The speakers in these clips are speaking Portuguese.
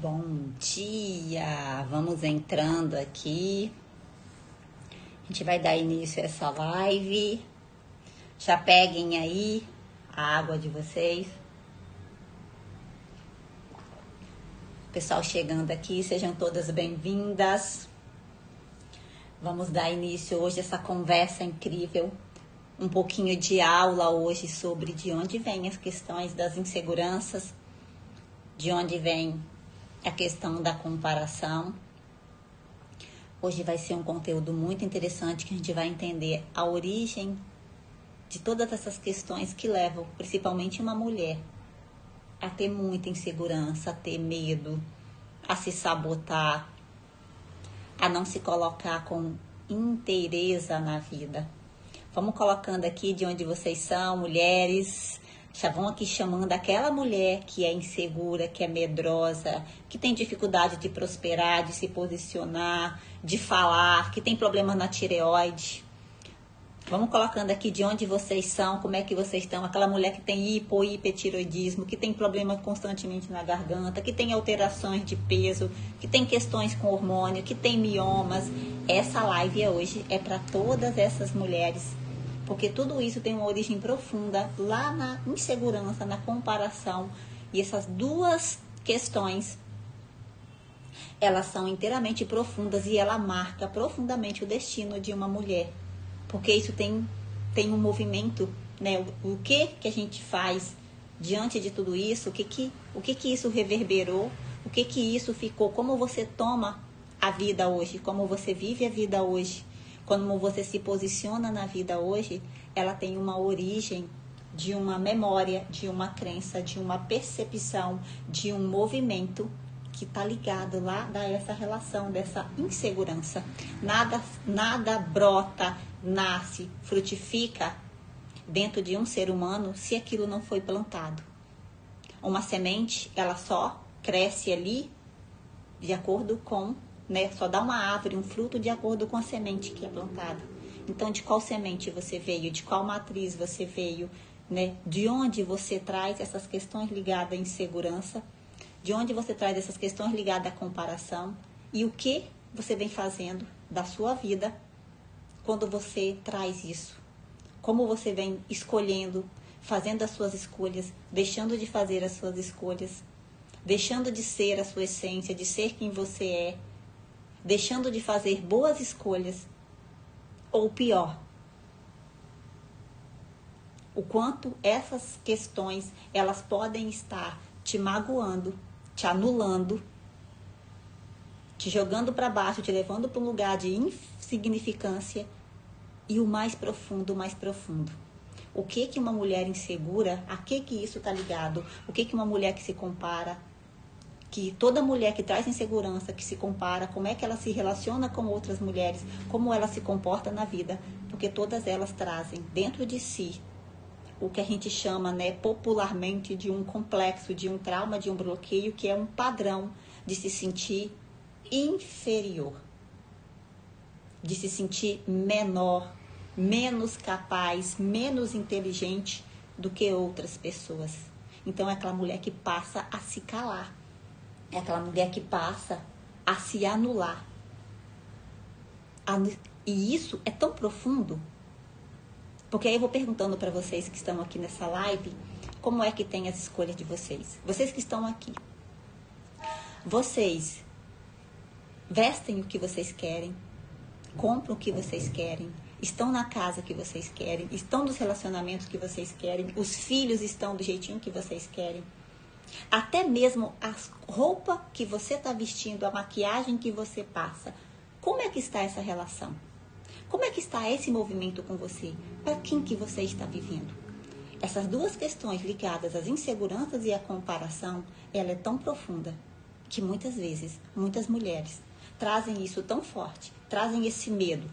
Bom dia! Vamos entrando aqui. A gente vai dar início a essa live. Já peguem aí a água de vocês. Pessoal chegando aqui, sejam todas bem-vindas. Vamos dar início hoje a essa conversa incrível. Um pouquinho de aula hoje sobre de onde vêm as questões das inseguranças, de onde vem a questão da comparação. Hoje vai ser um conteúdo muito interessante que a gente vai entender a origem de todas essas questões que levam, principalmente uma mulher, a ter muita insegurança, a ter medo, a se sabotar, a não se colocar com inteireza na vida. Vamos colocando aqui de onde vocês são, mulheres. Já vão aqui chamando aquela mulher que é insegura, que é medrosa, que tem dificuldade de prosperar, de se posicionar, de falar, que tem problema na tireoide. Vamos colocando aqui de onde vocês são, como é que vocês estão. Aquela mulher que tem hipotireoidismo, que tem problema constantemente na garganta, que tem alterações de peso, que tem questões com hormônio, que tem miomas. Essa live hoje é para todas essas mulheres. Porque tudo isso tem uma origem profunda lá na insegurança, na comparação. E essas duas questões, elas são inteiramente profundas e ela marca profundamente o destino de uma mulher. Porque isso tem um movimento, né? O que a gente faz diante de tudo isso, o que isso reverberou, o que isso ficou, como você toma a vida hoje, como você vive a vida hoje. Como você se posiciona na vida hoje, ela tem uma origem de uma memória, de uma crença, de uma percepção, de um movimento que está ligado lá a essa relação, dessa insegurança. Nada brota, nasce, frutifica dentro de um ser humano se aquilo não foi plantado. Uma semente, ela só cresce ali de acordo com... Só dá uma árvore, um fruto de acordo com a semente que é plantada. Então, de qual semente você veio? De qual matriz você veio? Né? De onde você traz essas questões ligadas à insegurança? De onde você traz essas questões ligadas à comparação? E o que você vem fazendo da sua vida quando você traz isso? Como você vem escolhendo, fazendo as suas escolhas, deixando de fazer as suas escolhas, deixando de ser a sua essência, de ser quem você é, deixando de fazer boas escolhas, ou pior, o quanto essas questões, elas podem estar te magoando, te anulando, te jogando para baixo, te levando para um lugar de insignificância, e o mais profundo, O que uma mulher insegura, a que isso está ligado? O que uma mulher que se compara, que toda mulher que traz insegurança, que se compara, como é que ela se relaciona com outras mulheres, como ela se comporta na vida, porque todas elas trazem dentro de si o que a gente chama, popularmente, de um complexo, de um trauma, de um bloqueio, que é um padrão de se sentir inferior, de se sentir menor, menos capaz, menos inteligente do que outras pessoas. Então é aquela mulher que passa a se calar. É aquela mulher que passa a se anular. E isso é tão profundo. Porque aí eu vou perguntando para vocês que estão aqui nessa live, como é que tem as escolhas de vocês? Vocês que estão aqui. Vocês vestem o que vocês querem, compram o que vocês querem, estão na casa que vocês querem, estão nos relacionamentos que vocês querem, os filhos estão do jeitinho que vocês querem. Até mesmo a roupa que você está vestindo, a maquiagem que você passa. Como é que está essa relação? Como é que está esse movimento com você? Para quem que você está vivendo? Essas duas questões ligadas às inseguranças e à comparação, ela é tão profunda que muitas vezes, muitas mulheres trazem isso tão forte, trazem esse medo,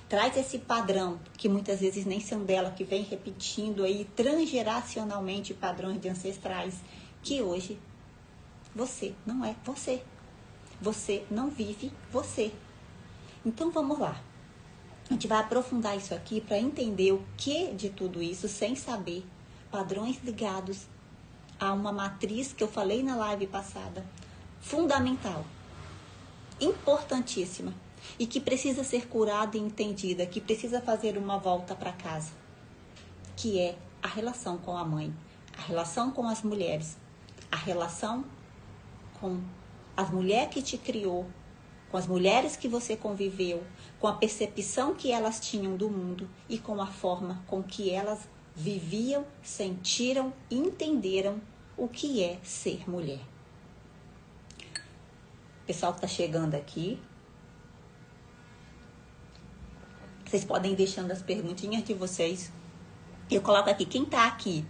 traz esse padrão que muitas vezes nem são dela, que vem repetindo aí transgeracionalmente padrões de ancestrais, que hoje você não é você. Você não vive você. Então vamos lá. A gente vai aprofundar isso aqui para entender o que de tudo isso, sem saber padrões ligados a uma matriz que eu falei na live passada, fundamental, importantíssima, e que precisa ser curada e entendida, que precisa fazer uma volta para casa, que é a relação com a mãe, a relação com as mulheres, a relação com as mulheres que te criou, com as mulheres que você conviveu, com a percepção que elas tinham do mundo e com a forma com que elas viviam, sentiram e entenderam o que é ser mulher. O pessoal que está chegando aqui, vocês podem ir deixando as perguntinhas de vocês. Eu coloco aqui, quem está aqui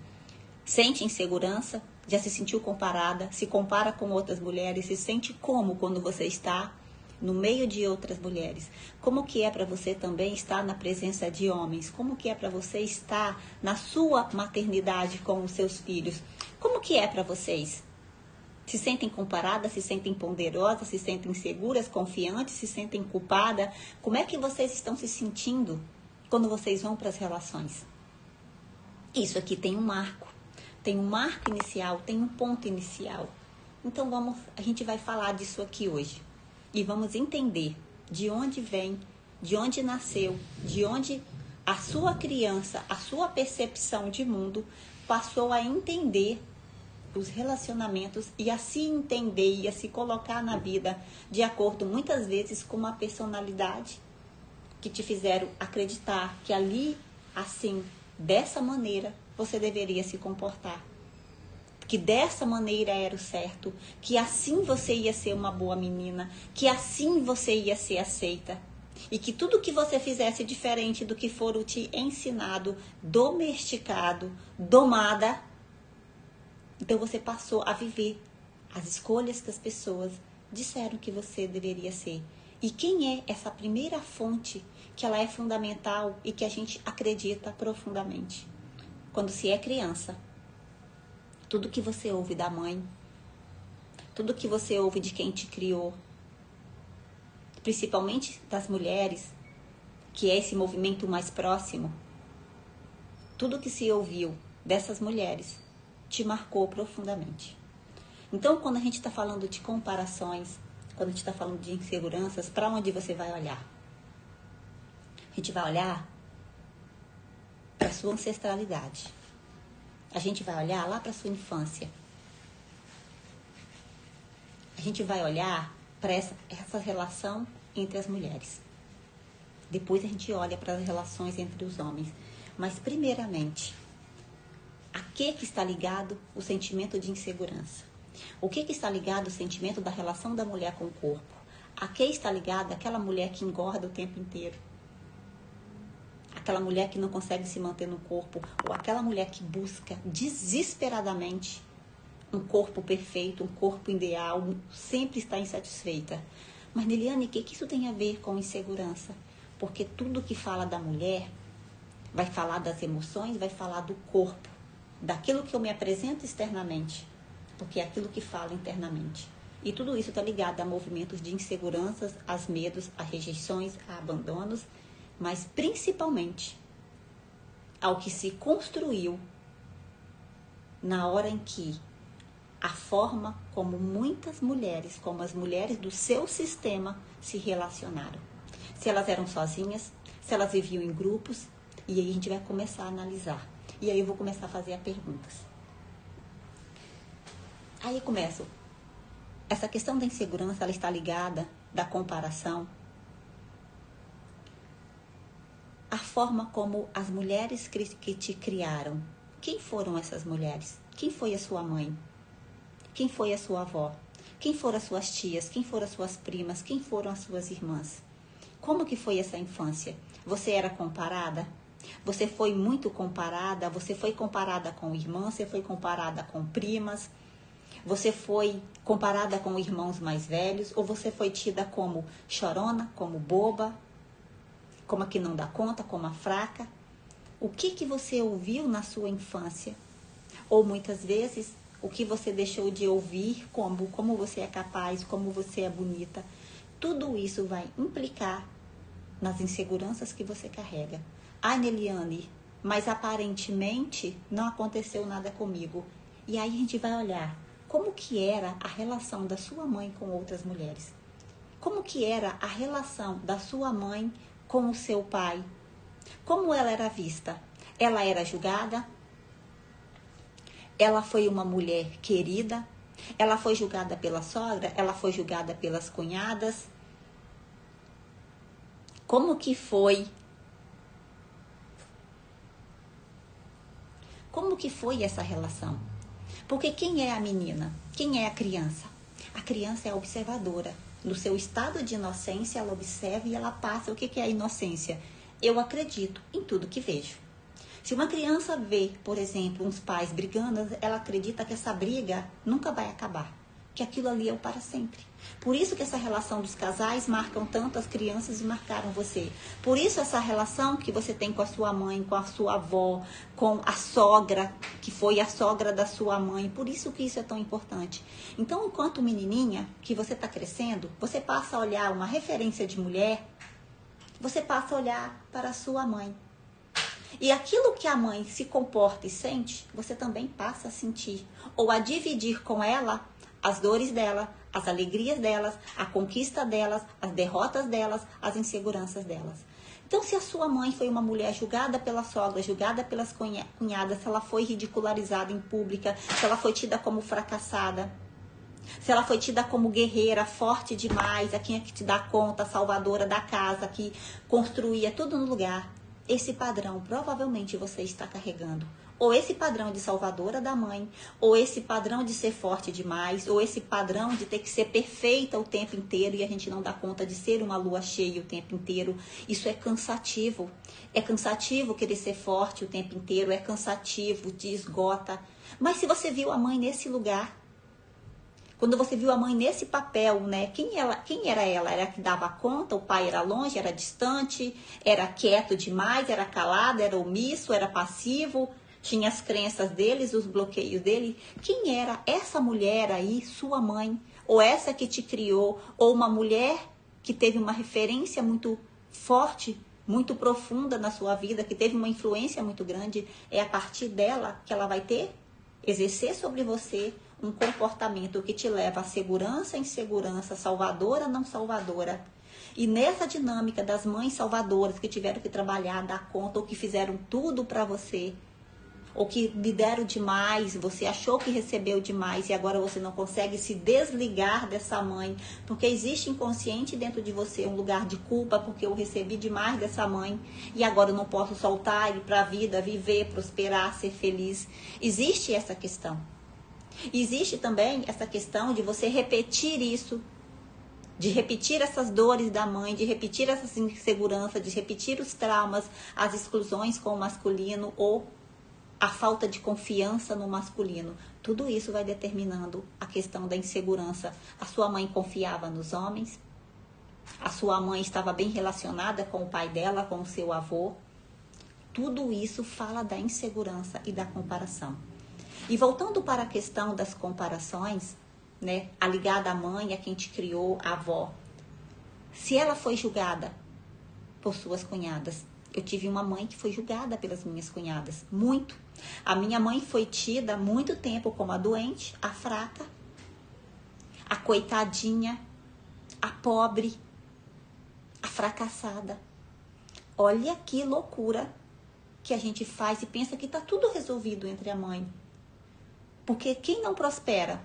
sente insegurança, já se sentiu comparada, se compara com outras mulheres, se sente como quando você está no meio de outras mulheres? Como que é para você também estar na presença de homens? Como que é para você estar na sua maternidade com os seus filhos? Como que é para vocês? Se sentem comparadas, se sentem ponderosas, se sentem seguras, confiantes, se sentem culpadas? Como é que vocês estão se sentindo quando vocês vão para as relações? Isso aqui tem um marco inicial, tem um ponto inicial. Então a gente vai falar disso aqui hoje. E vamos entender de onde vem, de onde nasceu, de onde a sua criança, a sua percepção de mundo passou a entender os relacionamentos e a se entender e a se colocar na vida de acordo muitas vezes com uma personalidade que te fizeram acreditar que ali, assim, dessa maneira, você deveria se comportar. Que dessa maneira era o certo, que assim você ia ser uma boa menina, que assim você ia ser aceita. E que tudo que você fizesse diferente do que for te ensinado, domesticado, domada, então você passou a viver as escolhas que as pessoas disseram que você deveria ser. E quem é essa primeira fonte que ela é fundamental e que a gente acredita profundamente? Quando se é criança, tudo que você ouve da mãe, tudo que você ouve de quem te criou, principalmente das mulheres, que é esse movimento mais próximo, tudo que se ouviu dessas mulheres te marcou profundamente. Então, quando a gente está falando de comparações, quando a gente está falando de inseguranças, para onde você vai olhar? A gente vai olhar para a sua ancestralidade. A gente vai olhar lá para a sua infância. A gente vai olhar para essa relação entre as mulheres. Depois a gente olha para as relações entre os homens. Mas, primeiramente, a que está ligado o sentimento de insegurança? O que está ligado o sentimento da relação da mulher com o corpo? A que está ligado aquela mulher que engorda o tempo inteiro? Aquela mulher que não consegue se manter no corpo? Ou aquela mulher que busca desesperadamente um corpo perfeito, um corpo ideal, sempre está insatisfeita? Mas, Neliane, o que isso tem a ver com insegurança? Porque tudo que fala da mulher vai falar das emoções, vai falar do corpo, daquilo que eu me apresento externamente, porque é aquilo que fala internamente. E tudo isso está ligado a movimentos de inseguranças, a medos, a rejeições, a abandonos, mas principalmente ao que se construiu na hora em que a forma como muitas mulheres, como as mulheres do seu sistema, se relacionaram. Se elas eram sozinhas, se elas viviam em grupos, e aí a gente vai começar a analisar. E aí eu vou começar a fazer as perguntas. Aí começo. Essa questão da insegurança, ela está ligada da comparação. A forma como as mulheres que te criaram. Quem foram essas mulheres? Quem foi a sua mãe? Quem foi a sua avó? Quem foram as suas tias? Quem foram as suas primas? Quem foram as suas irmãs? Como que foi essa infância? Você era comparada? Você foi muito comparada? Você foi comparada com irmãs? Você foi comparada com primas? Você foi comparada com irmãos mais velhos? Ou você foi tida como chorona, como boba, como a que não dá conta, como a fraca? O que você ouviu na sua infância? Ou muitas vezes, o que você deixou de ouvir, como você é capaz, como você é bonita? Tudo isso vai implicar nas inseguranças que você carrega. Ai, Neliane, mas aparentemente não aconteceu nada comigo. E aí a gente vai olhar como que era a relação da sua mãe com outras mulheres? Como que era a relação da sua mãe com o seu pai? Como ela era vista? Ela era julgada? Ela foi uma mulher querida? Ela foi julgada pela sogra? Ela foi julgada pelas cunhadas? Como que foi? Como que foi essa relação? Porque quem é a menina? Quem é a criança? A criança é a observadora. No seu estado de inocência, ela observa e ela passa. O que é a inocência? Eu acredito em tudo que vejo. Se uma criança vê, por exemplo, uns pais brigando, ela acredita que essa briga nunca vai acabar, que aquilo ali é o para sempre. Por isso que essa relação dos casais marcam tanto as crianças e marcaram você. Por isso essa relação que você tem com a sua mãe, com a sua avó, com a sogra, que foi a sogra da sua mãe. Por isso que isso é tão importante. Então, enquanto menininha, que você está crescendo, você passa a olhar uma referência de mulher, você passa a olhar para a sua mãe. E aquilo que a mãe se comporta e sente, você também passa a sentir. Ou a dividir com ela as dores dela, as alegrias delas, a conquista delas, as derrotas delas, as inseguranças delas. Então, se a sua mãe foi uma mulher julgada pela sogra, julgada pelas cunhadas, se ela foi ridicularizada em pública, se ela foi tida como fracassada, se ela foi tida como guerreira, forte demais, a quem é que te dá conta, salvadora da casa, que construía tudo no lugar, esse padrão provavelmente você está carregando. Ou esse padrão de salvadora da mãe, ou esse padrão de ser forte demais, ou esse padrão de ter que ser perfeita o tempo inteiro e a gente não dá conta de ser uma lua cheia o tempo inteiro. Isso é cansativo. É cansativo querer ser forte o tempo inteiro, é cansativo, te esgota. Mas se você viu a mãe nesse lugar, quando você viu a mãe nesse papel, né? Quem era ela? Era a que dava conta? O pai era longe, era distante, era quieto demais, era calado, era omisso, era passivo, tinha as crenças deles, os bloqueios dele. Quem era essa mulher aí, sua mãe? Ou essa que te criou? Ou uma mulher que teve uma referência muito forte, muito profunda na sua vida, que teve uma influência muito grande? É a partir dela que ela vai exercer sobre você um comportamento que te leva a segurança, insegurança, salvadora, não salvadora. E nessa dinâmica das mães salvadoras que tiveram que trabalhar, dar conta, ou que fizeram tudo para você, ou que lhe deram demais, você achou que recebeu demais e agora você não consegue se desligar dessa mãe, porque existe inconsciente dentro de você um lugar de culpa, porque eu recebi demais dessa mãe e agora eu não posso soltar ele para a vida, viver, prosperar, ser feliz. Existe essa questão. Existe também essa questão de você repetir isso, de repetir essas dores da mãe, de repetir essas inseguranças, de repetir os traumas, as exclusões com o masculino ou a falta de confiança no masculino. Tudo isso vai determinando a questão da insegurança. A sua mãe confiava nos homens, a sua mãe estava bem relacionada com o pai dela, com o seu avô. Tudo isso fala da insegurança e da comparação. E voltando para a questão das comparações, né, a ligada à mãe, a quem te criou, a avó. Se ela foi julgada por suas cunhadas, eu tive uma mãe que foi julgada pelas minhas cunhadas, muito. A minha mãe foi tida há muito tempo como a doente, a fraca, a coitadinha, a pobre, a fracassada. Olha que loucura que a gente faz e pensa que está tudo resolvido entre a mãe. Porque quem não prospera,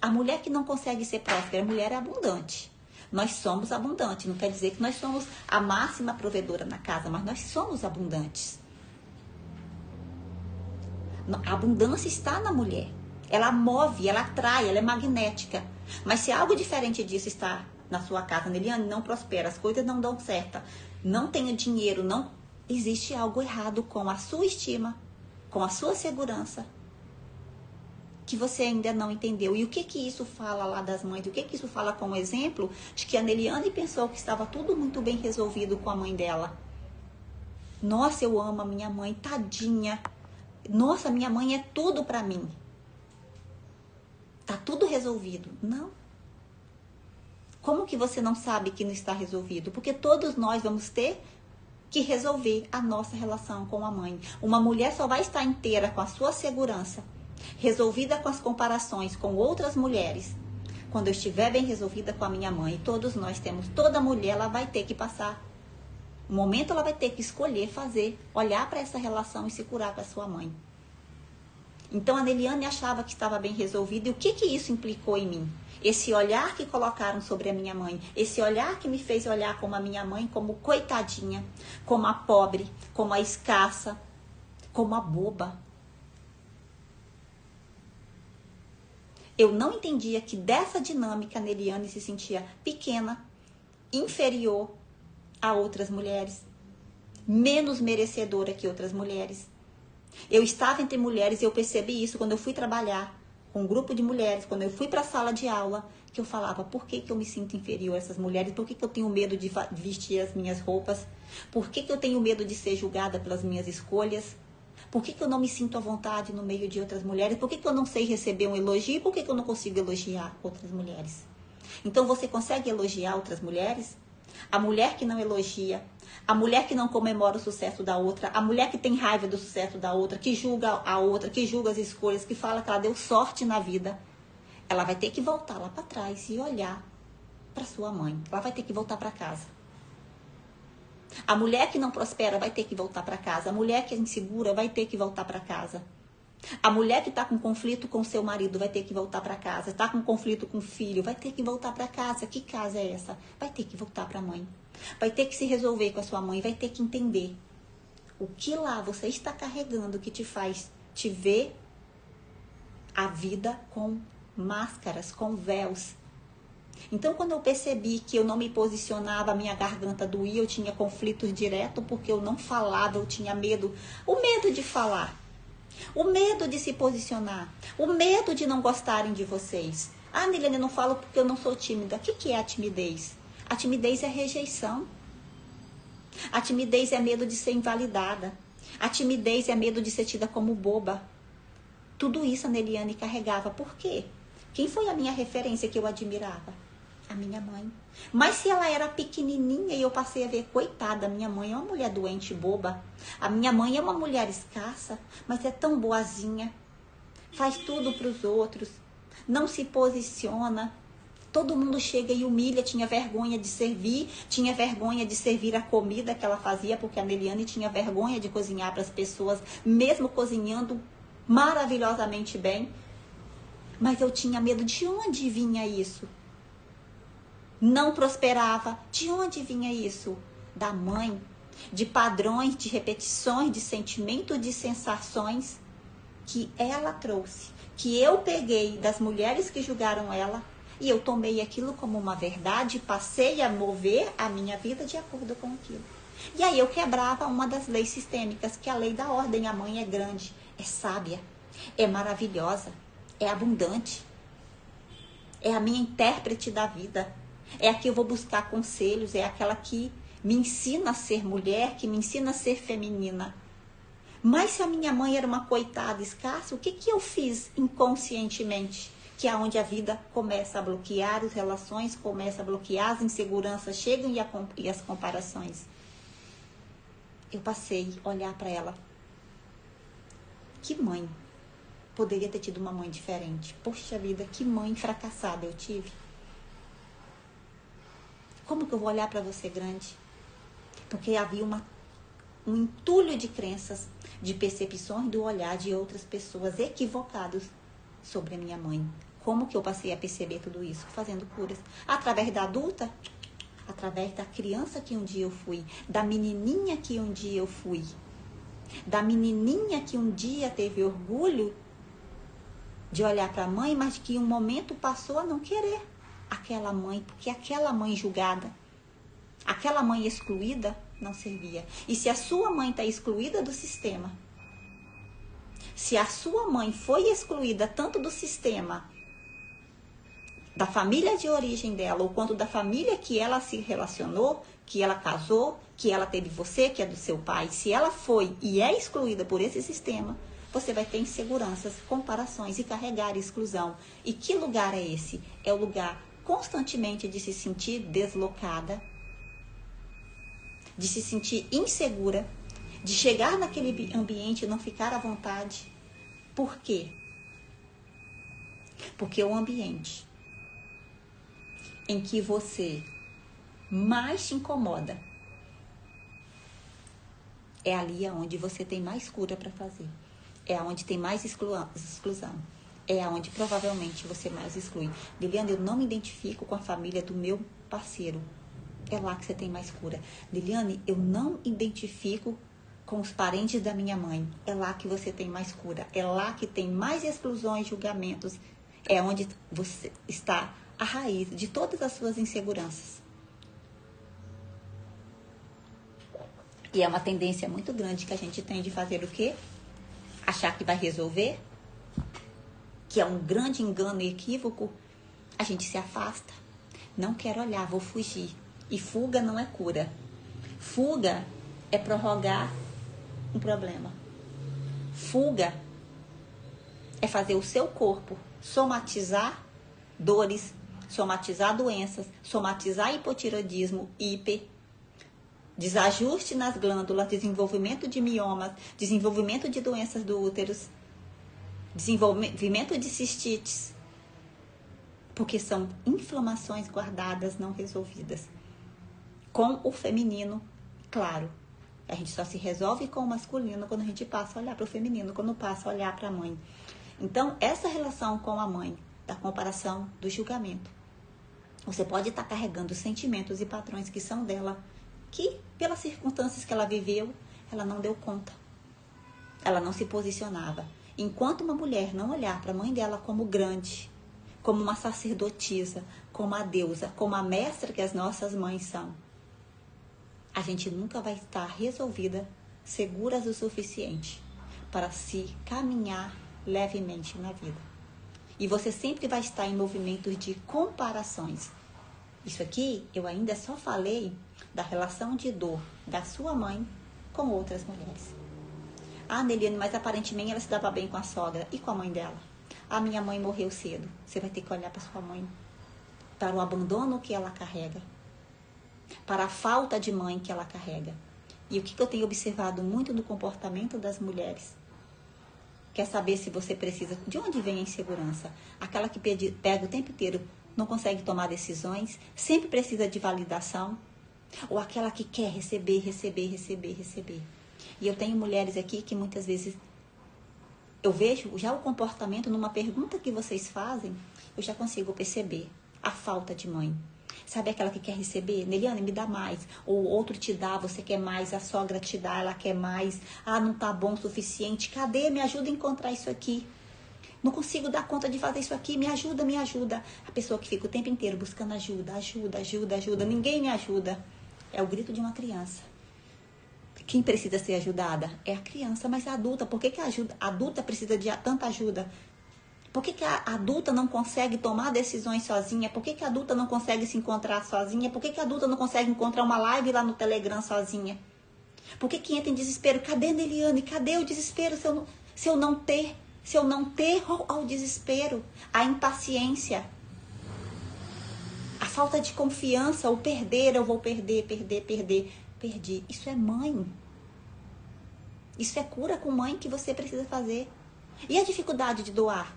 a mulher que não consegue ser próspera, a mulher é abundante. Nós somos abundantes, não quer dizer que nós somos a máxima provedora na casa, mas nós somos abundantes. A abundância está na mulher. Ela move, ela atrai, ela é magnética. Mas se algo diferente disso está na sua casa, Neliane, não prospera, as coisas não dão certo, não tenha dinheiro, não existe algo errado com a sua estima, com a sua segurança, que você ainda não entendeu. E o que isso fala lá das mães? O que isso fala como exemplo de que a Neliane pensou que estava tudo muito bem resolvido com a mãe dela? Nossa, eu amo a minha mãe, tadinha. Nossa, minha mãe é tudo para mim. Tá tudo resolvido. Não. Como que você não sabe que não está resolvido? Porque todos nós vamos ter que resolver a nossa relação com a mãe. Uma mulher só vai estar inteira com a sua segurança resolvida com as comparações com outras mulheres, quando eu estiver bem resolvida com a minha mãe, todos nós temos, toda mulher, ela vai ter que passar. Um momento ela vai ter que escolher fazer, olhar para essa relação e se curar com a sua mãe. Então a Neliane achava que estava bem resolvida. E o que isso implicou em mim? Esse olhar que colocaram sobre a minha mãe, esse olhar que me fez olhar como a minha mãe, como coitadinha, como a pobre, como a escassa, como a boba. Eu não entendia que dessa dinâmica a Neliane se sentia pequena, inferior a outras mulheres, menos merecedora que outras mulheres. Eu estava entre mulheres e eu percebi isso quando eu fui trabalhar com um grupo de mulheres, quando eu fui para a sala de aula, que eu falava, por que eu me sinto inferior a essas mulheres? Por que eu tenho medo de vestir as minhas roupas? Por que eu tenho medo de ser julgada pelas minhas escolhas? Por que eu não me sinto à vontade no meio de outras mulheres? Por que eu não sei receber um elogio? Por que eu não consigo elogiar outras mulheres? Então você consegue elogiar outras mulheres? A mulher que não elogia, a mulher que não comemora o sucesso da outra, a mulher que tem raiva do sucesso da outra, que julga a outra, que julga as escolhas, que fala que ela deu sorte na vida, ela vai ter que voltar lá para trás e olhar para sua mãe. Ela vai ter que voltar para casa. A mulher que não prospera vai ter que voltar para casa. A mulher que é insegura vai ter que voltar para casa. A mulher que está com conflito com seu marido vai ter que voltar para casa. Está com conflito com o filho, vai ter que voltar para casa. Que casa é essa? Vai ter que voltar para a mãe. Vai ter que se resolver com a sua mãe. Vai ter que entender o que lá você está carregando que te faz te ver a vida com máscaras, com véus. Então, quando eu percebi que eu não me posicionava, a minha garganta doía, eu tinha conflitos direto porque eu não falava, eu tinha medo. O medo de falar. O medo de se posicionar, o medo de não gostarem de vocês. Ah, Neliane, eu não falo porque eu não sou tímida. O que é a timidez? A timidez é rejeição. A timidez é medo de ser invalidada. A timidez é medo de ser tida como boba. Tudo isso a Neliane carregava. Por quê? Quem foi a minha referência que eu admirava? A minha mãe. Mas se ela era pequenininha e eu passei a ver, coitada, a minha mãe é uma mulher doente, boba. A minha mãe é uma mulher escassa, mas é tão boazinha. Faz tudo para os outros. Não se posiciona. Todo mundo chega e humilha, tinha vergonha de servir, tinha vergonha de servir a comida que ela fazia, porque a Neliane tinha vergonha de cozinhar para as pessoas, mesmo cozinhando maravilhosamente bem. Mas eu tinha medo. De onde vinha isso? Não prosperava. De onde vinha isso? Da mãe. De padrões, de repetições, de sentimento, de sensações que ela trouxe. Que eu peguei das mulheres que julgaram ela e eu tomei aquilo como uma verdade e passei a mover a minha vida de acordo com aquilo. E aí eu quebrava uma das leis sistêmicas, que é a lei da ordem. A mãe é grande, é sábia, é maravilhosa, é abundante. É a minha intérprete da vida. É a que eu vou buscar conselhos, é aquela que me ensina a ser mulher, que me ensina a ser feminina. Mas se a minha mãe era uma coitada escassa, o que eu fiz inconscientemente? Que é onde a vida começa a bloquear, as relações começam a bloquear, as inseguranças chegam e as comparações. Eu passei a olhar para ela. Que mãe? Poderia ter tido uma mãe diferente. Poxa vida, que mãe fracassada eu tive. Como que eu vou olhar para você grande? Porque havia um entulho de crenças, de percepções do olhar de outras pessoas equivocadas sobre a minha mãe. Como que eu passei a perceber tudo isso? Fazendo curas. Através da adulta, através da criança que um dia eu fui, da menininha que um dia eu fui, da menininha que um dia teve orgulho de olhar para a mãe, mas que em um momento passou a não querer aquela mãe, porque aquela mãe julgada, aquela mãe excluída não servia. E se a sua mãe está excluída do sistema, se a sua mãe foi excluída tanto do sistema, da família de origem dela, ou quanto da família que ela se relacionou, que ela casou, que ela teve você, que é do seu pai, se ela foi e é excluída por esse sistema, você vai ter inseguranças, comparações e carregar exclusão. E que lugar é esse? É o lugar constantemente de se sentir deslocada, de se sentir insegura, de chegar naquele ambiente e não ficar à vontade. Por quê? Porque o ambiente em que você mais te incomoda é ali onde você tem mais cura para fazer. É onde tem mais exclusão. É onde provavelmente você mais exclui. Liliana, eu não me identifico com a família do meu parceiro. É lá que você tem mais cura. Liliane, eu não identifico com os parentes da minha mãe. É lá que você tem mais cura. É lá que tem mais exclusões, julgamentos. É onde você está a raiz de todas as suas inseguranças. E é uma tendência muito grande que a gente tem de fazer o quê? Achar que vai resolver, que é um grande engano e equívoco. A gente se afasta. Não quero olhar, vou fugir. E fuga não é cura. Fuga é prorrogar um problema. Fuga é fazer o seu corpo somatizar dores, somatizar doenças, somatizar hipotireoidismo, hiper, desajuste nas glândulas, desenvolvimento de miomas, desenvolvimento de doenças do útero, desenvolvimento de cistites, porque são inflamações guardadas, não resolvidas. Com o feminino, claro, a gente só se resolve com o masculino quando a gente passa a olhar para o feminino, quando passa a olhar para a mãe. Então, essa relação com a mãe, da comparação, do julgamento, você pode estar carregando sentimentos e padrões que são dela, que pelas circunstâncias que ela viveu, ela não deu conta. Ela não se posicionava. Enquanto uma mulher não olhar para a mãe dela como grande, como uma sacerdotisa, como a deusa, como a mestra que as nossas mães são, a gente nunca vai estar resolvida, seguras o suficiente para se caminhar levemente na vida. E você sempre vai estar em movimentos de comparações. Isso aqui eu ainda só falei da relação de dor da sua mãe com outras mulheres. Ah, Neliane, mas aparentemente ela se dava bem com a sogra e com a mãe dela. Ah, minha mãe morreu cedo. Você vai ter que olhar para sua mãe, para o abandono que ela carrega, para a falta de mãe que ela carrega. E o que eu tenho observado muito no comportamento das mulheres? Quer saber se você precisa... De onde vem a insegurança? Aquela que pega o tempo inteiro, não consegue tomar decisões, sempre precisa de validação. Ou aquela que quer receber. E eu tenho mulheres aqui que muitas vezes... Eu vejo já o comportamento numa pergunta que vocês fazem, eu já consigo perceber a falta de mãe. Sabe aquela que quer receber? Neliane, me dá mais. Ou outro te dá, você quer mais. A sogra te dá, ela quer mais. Ah, não tá bom o suficiente. Cadê? Me ajuda a encontrar isso aqui. Não consigo dar conta de fazer isso aqui. Me ajuda, me ajuda. A pessoa que fica o tempo inteiro buscando ajuda. Ninguém me ajuda. É o grito de uma criança. Quem precisa ser ajudada? É a criança, mas a adulta. Por que a adulta precisa de tanta ajuda? Por que a adulta não consegue tomar decisões sozinha? Por que a adulta não consegue se encontrar sozinha? Por que a adulta não consegue encontrar uma live lá no Telegram sozinha? Por que entra em desespero? Cadê Neliane? Cadê o desespero se eu não ter ao desespero? A impaciência. A falta de confiança, o perder, eu vou perder. Perdi. Isso é mãe. Isso é cura com mãe que você precisa fazer. E a dificuldade de doar?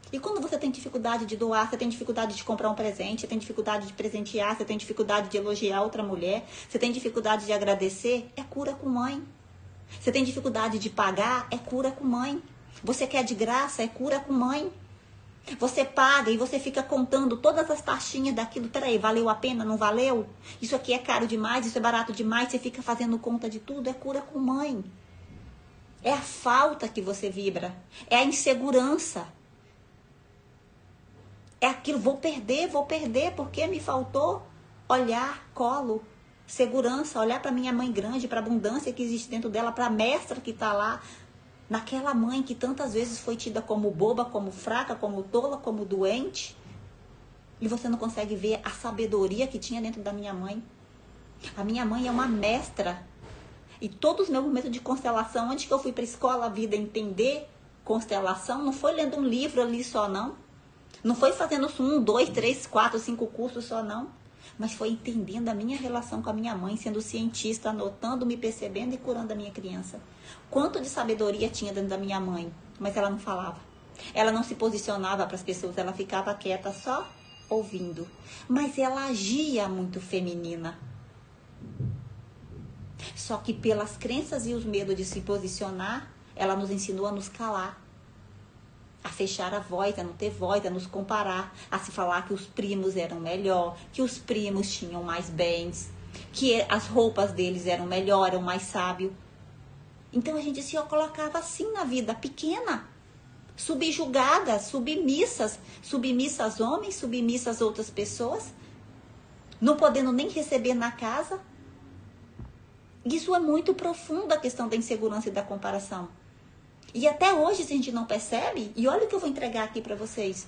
E quando você tem dificuldade de doar, você tem dificuldade de comprar um presente, você tem dificuldade de presentear, você tem dificuldade de elogiar outra mulher, você tem dificuldade de agradecer, é cura com mãe. Você tem dificuldade de pagar, é cura com mãe. Você quer de graça, é cura com mãe. Você paga e você fica contando todas as taxinhas daquilo. Peraí, valeu a pena, não valeu? Isso aqui é caro demais, isso é barato demais, você fica fazendo conta de tudo, é cura com mãe. É a falta que você vibra, é a insegurança. É aquilo, vou perder, porque me faltou olhar, colo, segurança, olhar para minha mãe grande, para a abundância que existe dentro dela, para a mestra que está lá, naquela mãe que tantas vezes foi tida como boba, como fraca, como tola, como doente, e você não consegue ver a sabedoria que tinha dentro da minha mãe. A minha mãe é uma mestra, e todos os meus momentos de constelação, antes que eu fui para a escola, a vida, entender constelação, não foi lendo um livro ali só, não. Não foi fazendo 1, 2, 3, 4, 5 cursos só, não. Mas foi entendendo a minha relação com a minha mãe, sendo cientista, anotando, me percebendo e curando a minha criança. Quanto de sabedoria tinha dentro da minha mãe, mas ela não falava. Ela não se posicionava para as pessoas, ela ficava quieta só ouvindo. Mas ela agia muito feminina. Só que pelas crenças e os medos de se posicionar, ela nos ensinou a nos calar. A fechar a voz, a não ter voz, a nos comparar, a se falar que os primos eram melhor, que os primos tinham mais bens, que as roupas deles eram melhor, eram mais sábios. Então a gente se colocava assim na vida, pequena, subjugada, submissas a homens, submissas a outras pessoas, não podendo nem receber na casa. Isso é muito profundo, a questão da insegurança e da comparação. E até hoje a gente não percebe, e olha o que eu vou entregar aqui para vocês.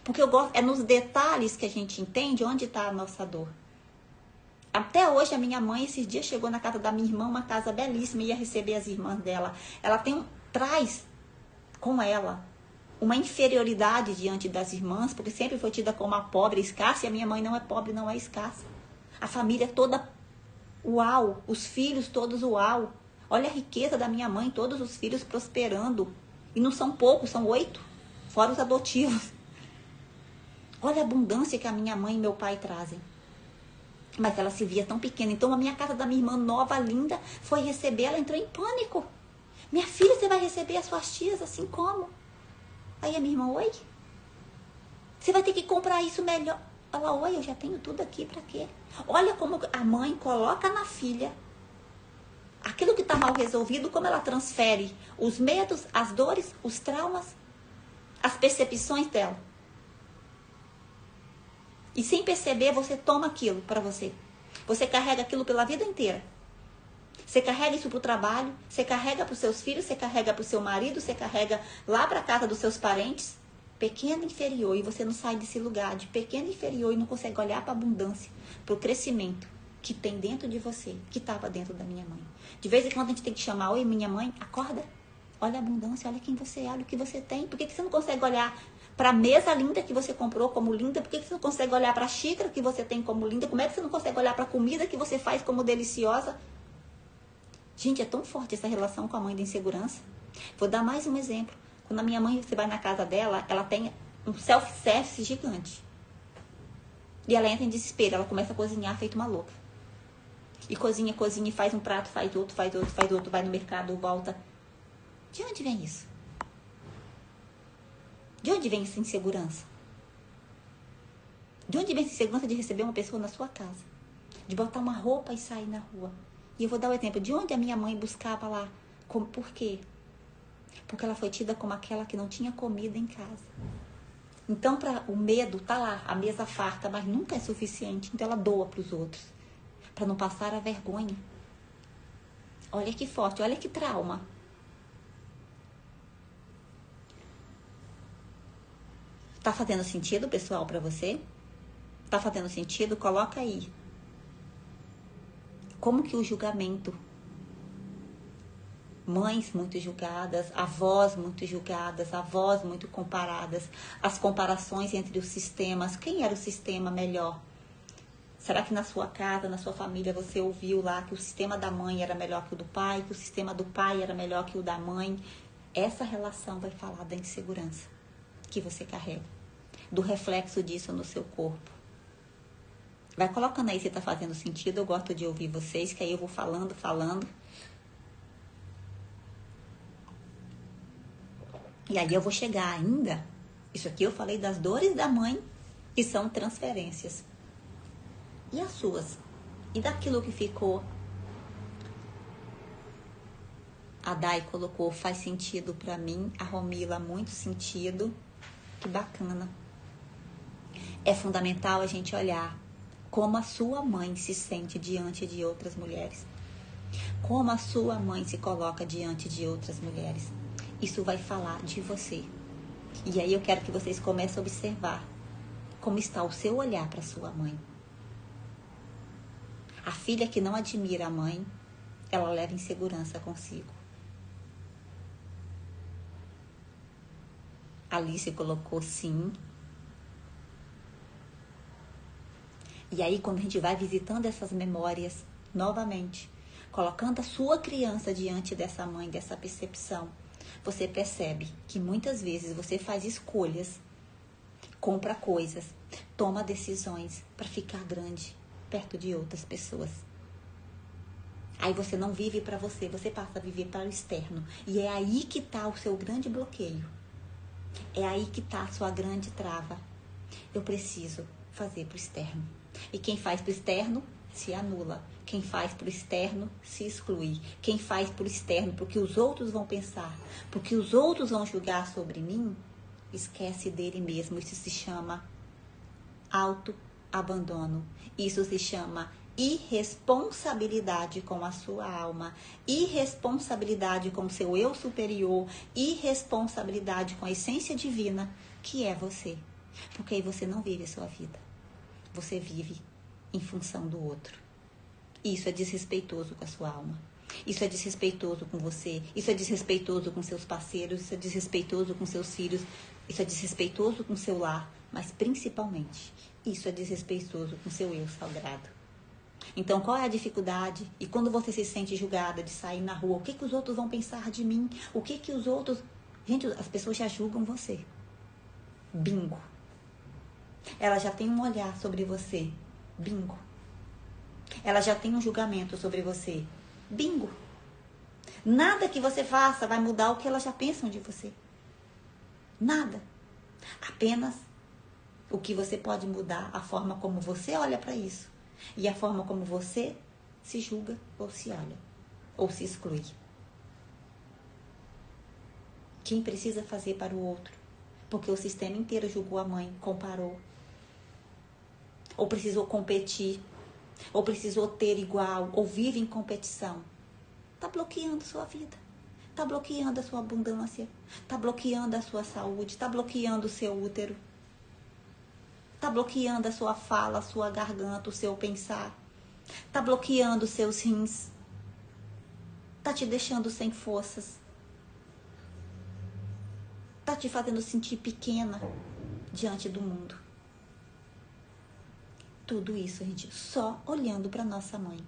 Porque eu gosto, é nos detalhes que a gente entende onde está a nossa dor. Até hoje a minha mãe, esses dias, chegou na casa da minha irmã, uma casa belíssima, ia receber as irmãs dela. Ela traz com ela uma inferioridade diante das irmãs, porque sempre foi tida como a pobre, escassa, e a minha mãe não é pobre, não é escassa. A família toda, uau, os filhos todos, uau. Olha a riqueza da minha mãe, todos os filhos prosperando. E não são poucos, são 8, fora os adotivos. Olha a abundância que a minha mãe e meu pai trazem. Mas ela se via tão pequena. Então a minha casa da minha irmã nova, linda, foi receber, ela entrou em pânico. Minha filha, você vai receber as suas tias assim como? Aí a minha irmã, oi? Você vai ter que comprar isso melhor. Ela, oi, eu já tenho tudo aqui, pra quê? Olha como a mãe coloca na filha aquilo que está mal resolvido, como ela transfere os medos, as dores, os traumas, as percepções dela. E sem perceber, você toma aquilo para você. Você carrega aquilo pela vida inteira. Você carrega isso para o trabalho, você carrega para os seus filhos, você carrega para o seu marido, você carrega lá para a casa dos seus parentes. Pequeno inferior, e você não sai desse lugar de pequeno inferior e não consegue olhar para a abundância, para o crescimento que tem dentro de você, que estava dentro da minha mãe. De vez em quando a gente tem que chamar, oi, minha mãe, acorda. Olha a abundância, olha quem você é, olha o que você tem. Por que você não consegue olhar para a mesa linda que você comprou como linda? Por que você não consegue olhar para a xícara que você tem como linda? Como é que você não consegue olhar para a comida que você faz como deliciosa? Gente, é tão forte essa relação com a mãe da insegurança. Vou dar mais um exemplo. Quando a minha mãe, você vai na casa dela, ela tem um self-service gigante. E ela entra em desespero, ela começa a cozinhar feito uma louca. E cozinha, cozinha, e faz um prato, faz outro, faz outro, faz outro, vai no mercado, volta. De onde vem isso? De onde vem essa insegurança? De onde vem essa insegurança de receber uma pessoa na sua casa? De botar uma roupa e sair na rua? E eu vou dar o exemplo. De onde a minha mãe buscava lá? Por quê? Porque ela foi tida como aquela que não tinha comida em casa. Então, o medo tá lá, a mesa farta, mas nunca é suficiente. Então, ela doa para os outros. Para não passar a vergonha. Olha que forte, olha que trauma. Tá fazendo sentido, pessoal, para você? Tá fazendo sentido? Coloca aí. Como que o julgamento... Mães muito julgadas, avós muito julgadas, avós muito comparadas, as comparações entre os sistemas. Quem era o sistema melhor? Será que na sua casa, na sua família, você ouviu lá que o sistema da mãe era melhor que o do pai, que o sistema do pai era melhor que o da mãe? Essa relação vai falar da insegurança que você carrega, do reflexo disso no seu corpo. Vai colocando aí se tá fazendo sentido. Eu gosto de ouvir vocês, que aí eu vou falando. E aí eu vou chegar ainda, isso aqui eu falei das dores da mãe, que são transferências. E as suas? E daquilo que ficou? A Dai colocou, faz sentido pra mim. A Romila, muito sentido. Que bacana. É fundamental a gente olhar como a sua mãe se sente diante de outras mulheres. Como a sua mãe se coloca diante de outras mulheres. Isso vai falar de você. E aí eu quero que vocês comecem a observar como está o seu olhar para sua mãe. A filha que não admira a mãe, ela leva insegurança consigo. Alice colocou sim. E aí quando a gente vai visitando essas memórias novamente, colocando a sua criança diante dessa mãe, dessa percepção, você percebe que muitas vezes você faz escolhas, compra coisas, toma decisões para ficar grande perto de outras pessoas. Aí você não vive para você, você passa a viver para o externo. E é aí que está o seu grande bloqueio. É aí que está a sua grande trava. Eu preciso fazer para o externo. E quem faz para o externo se anula. Quem faz para o externo se exclui. Quem faz para o externo porque os outros vão pensar, porque os outros vão julgar sobre mim, esquece dele mesmo. Isso se chama autoabandono. Isso se chama irresponsabilidade com a sua alma, irresponsabilidade com o seu eu superior, irresponsabilidade com a essência divina que é você. Porque aí você não vive a sua vida. Você vive em função do outro. Isso é desrespeitoso com a sua alma. Isso é desrespeitoso com você. Isso é desrespeitoso com seus parceiros. Isso é desrespeitoso com seus filhos. Isso é desrespeitoso com seu lar. Mas principalmente, isso é desrespeitoso com seu eu sagrado. Então, qual é a dificuldade? E quando você se sente julgada de sair na rua, o que os outros vão pensar de mim? O que os outros... Gente, as pessoas já julgam você. Bingo. Ela já tem um olhar sobre você. Bingo. Ela já tem um julgamento sobre você. Bingo. Nada que você faça vai mudar o que elas já pensam de você. Nada. Apenas o que você pode mudar, a forma como você olha para isso. E a forma como você se julga ou se olha. Ou se exclui. Quem precisa fazer para o outro? Porque o sistema inteiro julgou a mãe, comparou. Ou precisou competir. Ou precisou ter igual. Ou vive em competição. Está bloqueando sua vida. Está bloqueando a sua abundância. Está bloqueando a sua saúde. Está bloqueando o seu útero. Está bloqueando a sua fala, a sua garganta, o seu pensar. Está bloqueando os seus rins. Está te deixando sem forças. Está te fazendo sentir pequena diante do mundo. Tudo isso, gente, só olhando para nossa mãe.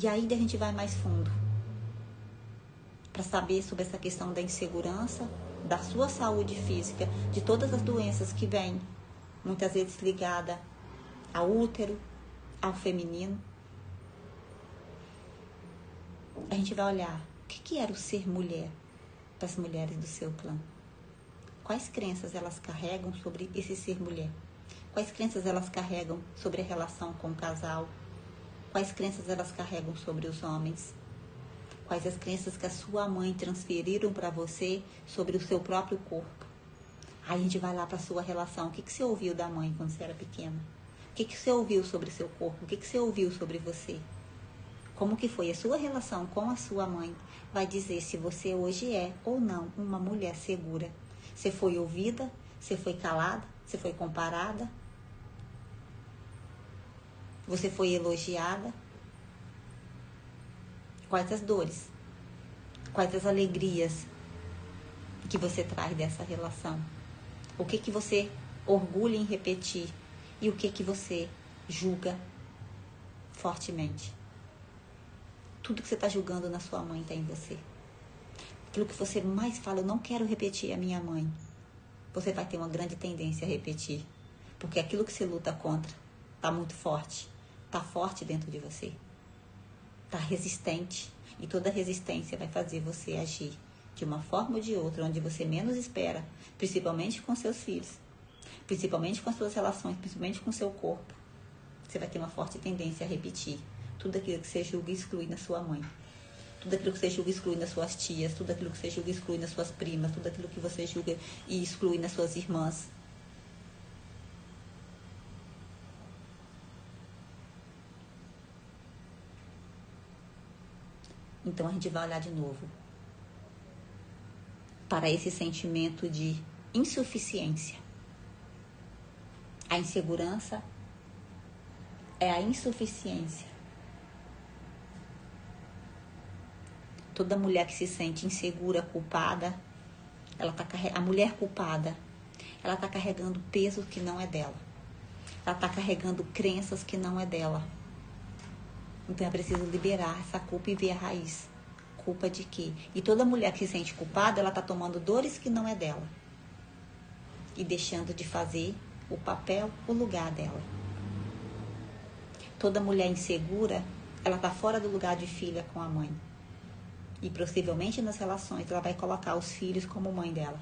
E aí a gente vai mais fundo. Para saber sobre essa questão da insegurança, da sua saúde física, de todas as doenças que vêm, muitas vezes ligada ao útero, ao feminino. A gente vai olhar o que era o ser mulher para as mulheres do seu clã. Quais crenças elas carregam sobre esse ser mulher? Quais crenças elas carregam sobre a relação com o casal? Quais crenças elas carregam sobre os homens? Quais as crenças que a sua mãe transferiram para você sobre o seu próprio corpo? Aí a gente vai lá para a sua relação. O que você ouviu da mãe quando você era pequena? O que você ouviu sobre o seu corpo? O que você ouviu sobre você? Como que foi a sua relação com a sua mãe? Vai dizer se você hoje é ou não uma mulher segura. Você foi ouvida? Você foi calada? Você foi comparada? Você foi elogiada? Quais as dores? Quais as alegrias que você traz dessa relação? O que você orgulha em repetir? E o que você julga fortemente? Tudo que você está julgando na sua mãe está em você. Aquilo que você mais fala, eu não quero repetir a minha mãe. Você vai ter uma grande tendência a repetir. Porque aquilo que você luta contra está muito forte. Está forte dentro de você. Está resistente. E toda resistência vai fazer você agir de uma forma ou de outra, onde você menos espera. Principalmente com seus filhos. Principalmente com as suas relações. Principalmente com o seu corpo. Você vai ter uma forte tendência a repetir tudo aquilo que você julga e exclui na sua mãe. Tudo aquilo que você julga e exclui nas suas tias. Tudo aquilo que você julga e exclui nas suas primas. Tudo aquilo que você julga e exclui nas suas irmãs. Então a gente vai olhar de novo para esse sentimento de insuficiência. A insegurança é a insuficiência. Toda mulher que se sente insegura, culpada, a mulher culpada, ela está carregando peso que não é dela. Ela está carregando crenças que não é dela. Então é preciso liberar essa culpa e ver a raiz. Culpa de quê? E toda mulher que se sente culpada, ela está tomando dores que não é dela. E deixando de fazer o papel, o lugar dela. Toda mulher insegura, ela está fora do lugar de filha com a mãe. E possivelmente nas relações ela vai colocar os filhos como mãe dela.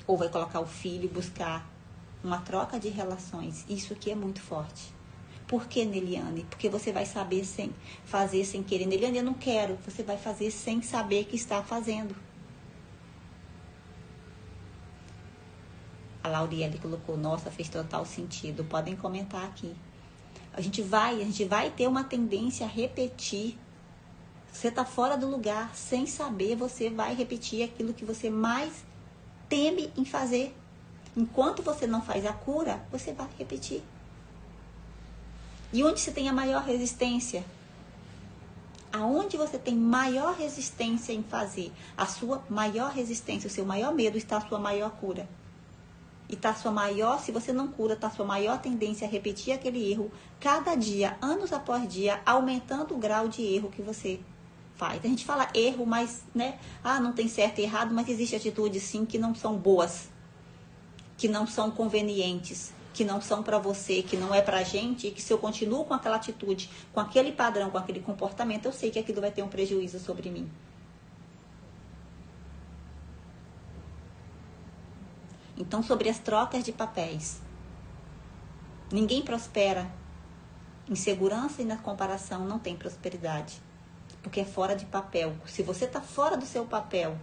Ou vai colocar o filho e buscar uma troca de relações. Isso aqui é muito forte. Por que, Neliane? Porque você vai saber sem fazer sem querer. Neliane, eu não quero. Você vai fazer sem saber que está fazendo. A Lauriele colocou, nossa, fez total sentido. Podem comentar aqui. A gente vai ter uma tendência a repetir. Você está fora do lugar, sem saber, você vai repetir aquilo que você mais teme em fazer. Enquanto você não faz a cura, você vai repetir. E onde você tem a maior resistência? Aonde você tem maior resistência em fazer? A sua maior resistência, o seu maior medo está a sua maior cura. E está a sua maior, se você não cura, está a sua maior tendência a repetir aquele erro cada dia, anos após dia, aumentando o grau de erro que você faz. A gente fala erro, mas, né? Não tem certo e errado, mas existe atitudes sim que não são boas, que não são convenientes, que não são para você, que não é pra gente, e que se eu continuo com aquela atitude, com aquele padrão, com aquele comportamento, eu sei que aquilo vai ter um prejuízo sobre mim. Então, sobre as trocas de papéis. Ninguém prospera. Insegurança e na comparação não tem prosperidade. Porque é fora de papel. Se você está fora do seu papel,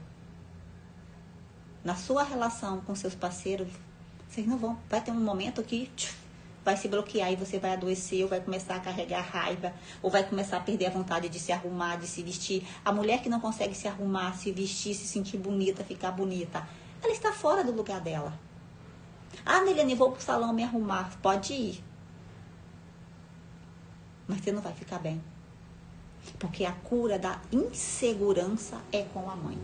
na sua relação com seus parceiros, vocês não vão. Vai ter um momento que vai se bloquear e você vai adoecer, ou vai começar a carregar raiva, ou vai começar a perder a vontade de se arrumar, de se vestir. A mulher que não consegue se arrumar, se vestir, se sentir bonita, ficar bonita, ela está fora do lugar dela. Neliane, vou pro salão me arrumar. Pode ir. Mas você não vai ficar bem. Porque a cura da insegurança é com a mãe.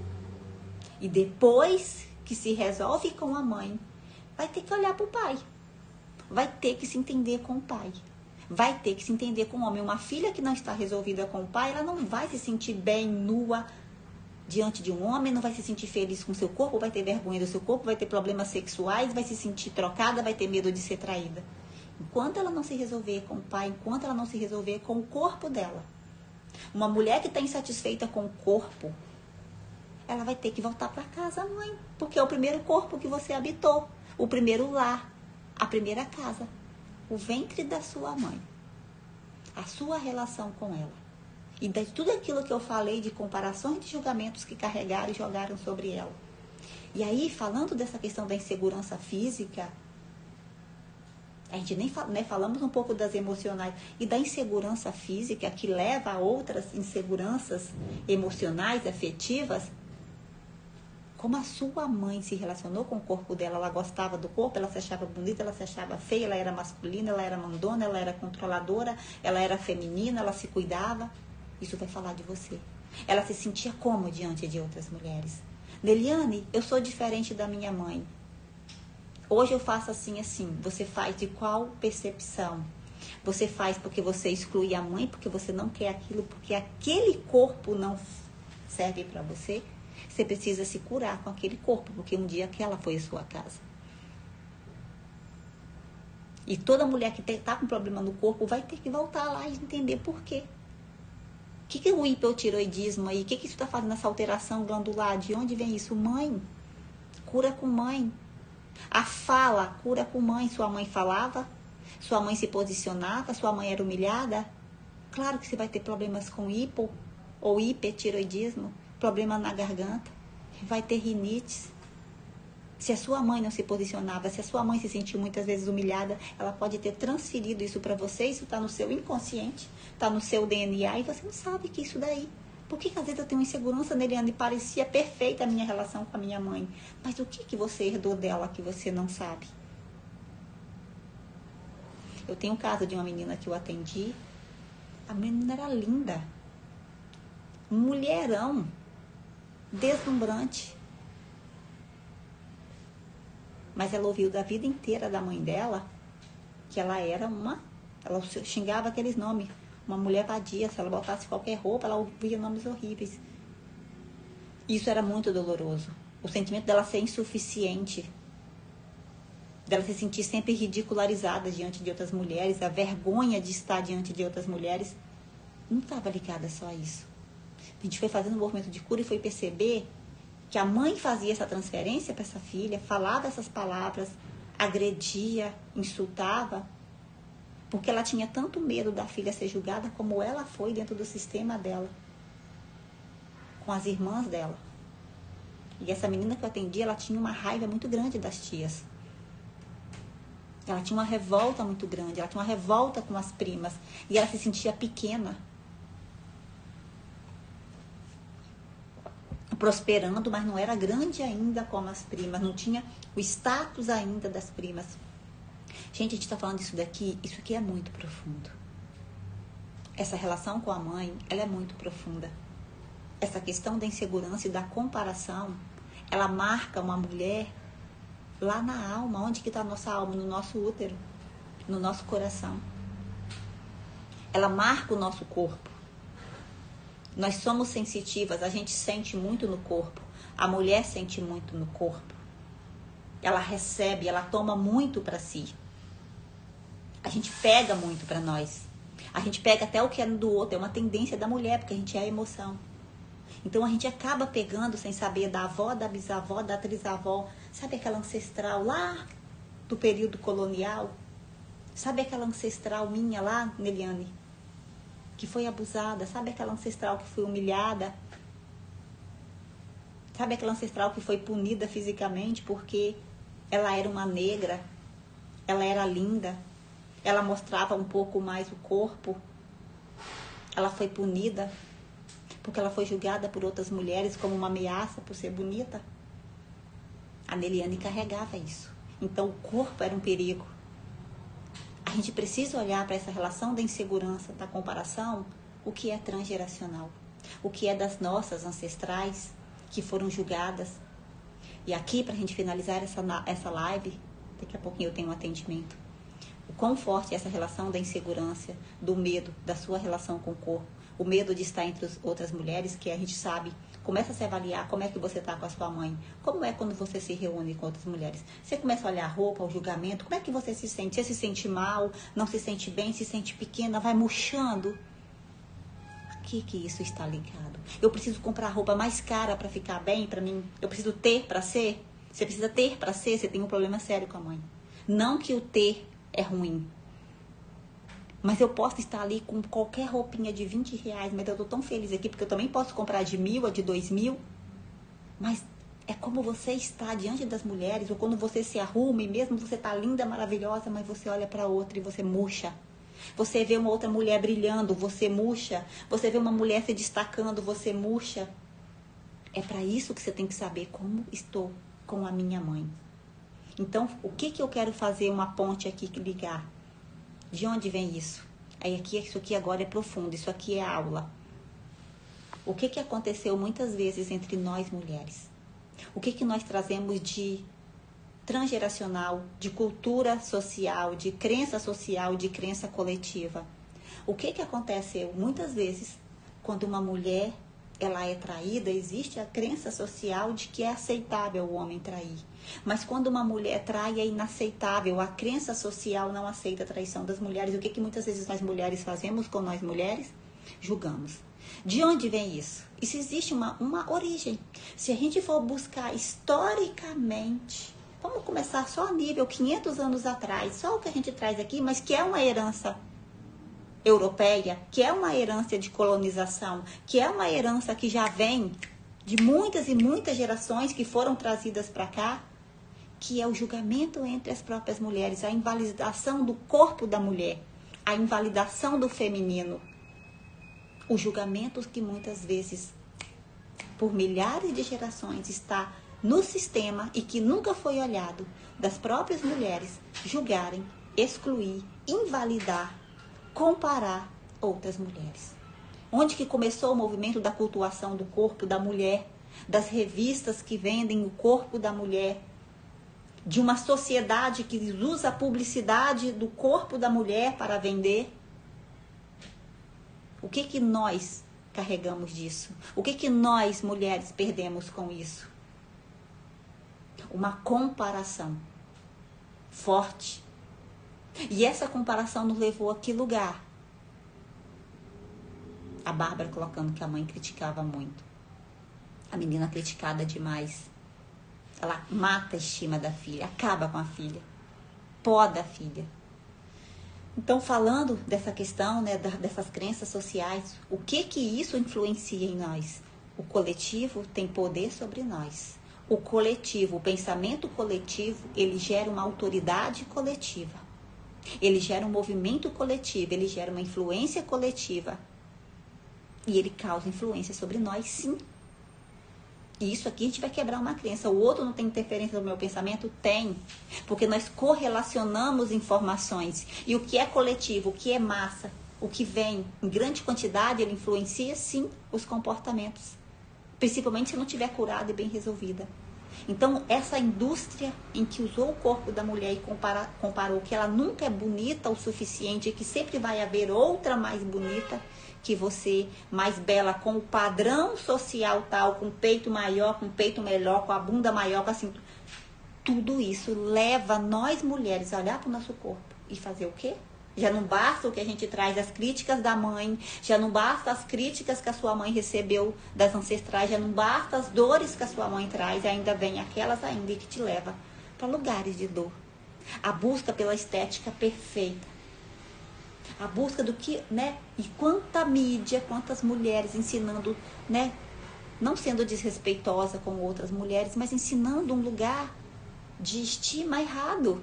E depois que se resolve com a mãe, vai ter que olhar pro pai. Vai ter que se entender com o pai. Vai ter que se entender com o homem. Uma filha que não está resolvida com o pai, ela não vai se sentir bem, nua, diante de um homem, não vai se sentir feliz com seu corpo, vai ter vergonha do seu corpo, vai ter problemas sexuais, vai se sentir trocada, vai ter medo de ser traída. Enquanto ela não se resolver com o pai, enquanto ela não se resolver com o corpo dela. Uma mulher que está insatisfeita com o corpo, ela vai ter que voltar para casa, mãe. Porque é o primeiro corpo que você habitou, o primeiro lar, a primeira casa, o ventre da sua mãe, a sua relação com ela. E de tudo aquilo que eu falei de comparações de julgamentos que carregaram e jogaram sobre ela. E aí, falando dessa questão da insegurança física, a gente nem falamos um pouco das emocionais e da insegurança física que leva a outras inseguranças emocionais, afetivas. Como a sua mãe se relacionou com o corpo dela, ela gostava do corpo, ela se achava bonita, ela se achava feia, ela era masculina, ela era mandona, ela era controladora, ela era feminina, ela se cuidava. Isso vai falar de você. Ela se sentia como diante de outras mulheres. Neliane, eu sou diferente da minha mãe. Hoje eu faço assim, assim. Você faz de qual percepção? Você faz porque você exclui a mãe, porque você não quer aquilo, porque aquele corpo não serve para você? Você precisa se curar com aquele corpo, porque um dia aquela foi a sua casa. E toda mulher que está com problema no corpo vai ter que voltar lá e entender por quê. O que é o hipotiroidismo aí? O que isso está fazendo, essa alteração glandular? De onde vem isso? Mãe. Cura com mãe. A fala, cura com mãe. Sua mãe falava? Sua mãe se posicionava? Sua mãe era humilhada? Claro que você vai ter problemas com hipo ou hipertiroidismo. Problema na garganta. Vai ter rinite. Se a sua mãe não se posicionava, se a sua mãe se sentiu muitas vezes humilhada, ela pode ter transferido isso para você, isso está no seu inconsciente, está no seu DNA e você não sabe que isso daí. Por que às vezes eu tenho insegurança, Neliane, e parecia perfeita a minha relação com a minha mãe? Mas o que você herdou dela que você não sabe? Eu tenho um caso de uma menina que eu atendi, a menina era linda, um mulherão, deslumbrante. Mas ela ouviu da vida inteira da mãe dela que ela era uma Ela xingava aqueles nomes. Uma mulher vadia, se ela botasse qualquer roupa, ela ouvia nomes horríveis. Isso era muito doloroso. O sentimento dela ser insuficiente, dela se sentir sempre ridicularizada diante de outras mulheres, a vergonha de estar diante de outras mulheres, não estava ligada só a isso. A gente foi fazendo um movimento de cura e foi perceber que a mãe fazia essa transferência para essa filha, falava essas palavras, agredia, insultava, porque ela tinha tanto medo da filha ser julgada como ela foi dentro do sistema dela, com as irmãs dela. E essa menina que eu atendi, ela tinha uma raiva muito grande das tias. Ela tinha uma revolta muito grande, ela tinha uma revolta com as primas. E ela se sentia pequena. Prosperando, mas não era grande ainda como as primas. Não tinha o status ainda das primas. Gente, a gente está falando disso daqui, isso aqui é muito profundo. Essa relação com a mãe, ela é muito profunda. Essa questão da insegurança e da comparação, ela marca uma mulher lá na alma. Onde que está a nossa alma? No nosso útero, no nosso coração. Ela marca o nosso corpo. Nós somos sensitivas, a gente sente muito no corpo. A mulher sente muito no corpo. Ela recebe, ela toma muito para si. A gente pega muito para nós. A gente pega até o que é do outro. É uma tendência da mulher, porque a gente é a emoção. Então a gente acaba pegando sem saber da avó, da bisavó, da trisavó. Sabe aquela ancestral lá do período colonial? Sabe aquela ancestral minha lá, Neliane? Que foi abusada. Sabe aquela ancestral que foi humilhada? Sabe aquela ancestral que foi punida fisicamente porque ela era uma negra? Ela era linda? Ela mostrava um pouco mais o corpo? Ela foi punida porque ela foi julgada por outras mulheres como uma ameaça por ser bonita? A Neliane carregava isso. Então o corpo era um perigo. A gente precisa olhar para essa relação da insegurança, da comparação, o que é transgeracional, o que é das nossas ancestrais que foram julgadas. E aqui, para a gente finalizar essa live, daqui a pouquinho eu tenho um atendimento, o quão forte é essa relação da insegurança, do medo, da sua relação com o corpo, o medo de estar entre outras mulheres, que a gente sabe. Começa a se avaliar como é que você está com a sua mãe. Como é quando você se reúne com outras mulheres. Você começa a olhar a roupa, o julgamento. Como é que você se sente? Você se sente mal? Não se sente bem? Se sente pequena? Vai murchando? A que isso está ligado? Eu preciso comprar a roupa mais cara para ficar bem para mim? Eu preciso ter para ser? Você precisa ter para ser? Você tem um problema sério com a mãe. Não que o ter é ruim. Mas eu posso estar ali com qualquer roupinha de 20 reais, mas eu tô tão feliz aqui, porque eu também posso comprar de 1.000 ou de 2.000. Mas é como você está diante das mulheres, ou quando você se arruma, e mesmo você tá linda, maravilhosa, mas você olha para outra e você murcha. Você vê uma outra mulher brilhando, você murcha. Você vê uma mulher se destacando, você murcha. É para isso que você tem que saber como estou com a minha mãe. Então, o que eu quero fazer uma ponte aqui, ligar? De onde vem isso? Aí aqui, isso aqui agora é profundo, isso aqui é aula. O que aconteceu muitas vezes entre nós mulheres? O que nós trazemos de transgeracional, de cultura social, de crença social, de crença coletiva? O que aconteceu muitas vezes quando uma mulher ela é traída? Existe a crença social de que é aceitável o homem trair. Mas quando uma mulher trai é inaceitável. A crença social não aceita a traição das mulheres. O que muitas vezes nós mulheres fazemos com nós mulheres? Julgamos. De onde vem isso? Isso existe uma origem. Se a gente for buscar historicamente, vamos começar só a nível 500 anos atrás, só o que a gente traz aqui, mas que é uma herança europeia, que é uma herança de colonização, que é uma herança que já vem de muitas e muitas gerações que foram trazidas para cá, que é o julgamento entre as próprias mulheres, a invalidação do corpo da mulher, a invalidação do feminino, os julgamentos que muitas vezes, por milhares de gerações, está no sistema e que nunca foi olhado, das próprias mulheres julgarem, excluir, invalidar, comparar outras mulheres. Onde que começou o movimento da cultuação do corpo da mulher, das revistas que vendem o corpo da mulher, de uma sociedade que usa a publicidade do corpo da mulher para vender? O que nós carregamos disso? O que nós, mulheres, perdemos com isso? Uma comparação forte. E essa comparação nos levou a que lugar? A Bárbara colocando que a mãe criticava muito. A menina criticada demais. Ela mata a estima da filha, acaba com a filha, poda a filha. Então, falando dessa questão, né, dessas crenças sociais, o que isso influencia em nós? O coletivo tem poder sobre nós. O coletivo, o pensamento coletivo, ele gera uma autoridade coletiva. Ele gera um movimento coletivo, ele gera uma influência coletiva. E ele causa influência sobre nós, sim. E isso aqui a gente vai quebrar uma crença. O outro não tem interferência no meu pensamento? Tem. Porque nós correlacionamos informações. E o que é coletivo, o que é massa, o que vem em grande quantidade, ele influencia, sim, os comportamentos. Principalmente se não estiver curada e bem resolvida. Então, essa indústria em que usou o corpo da mulher e comparou que ela nunca é bonita o suficiente e que sempre vai haver outra mais bonita que você, mais bela, com o padrão social tal, com o peito maior, com o peito melhor, com a bunda maior, com a cintura. Tudo isso leva nós mulheres a olhar para o nosso corpo e fazer o quê? Já não basta o que a gente traz, as críticas da mãe, já não basta as críticas que a sua mãe recebeu das ancestrais, já não basta as dores que a sua mãe traz, ainda vem aquelas ainda que te leva para lugares de dor. A busca pela estética perfeita. A busca do que, né? E quanta mídia, quantas mulheres ensinando, né? Não sendo desrespeitosa com outras mulheres, mas ensinando um lugar de estima errado.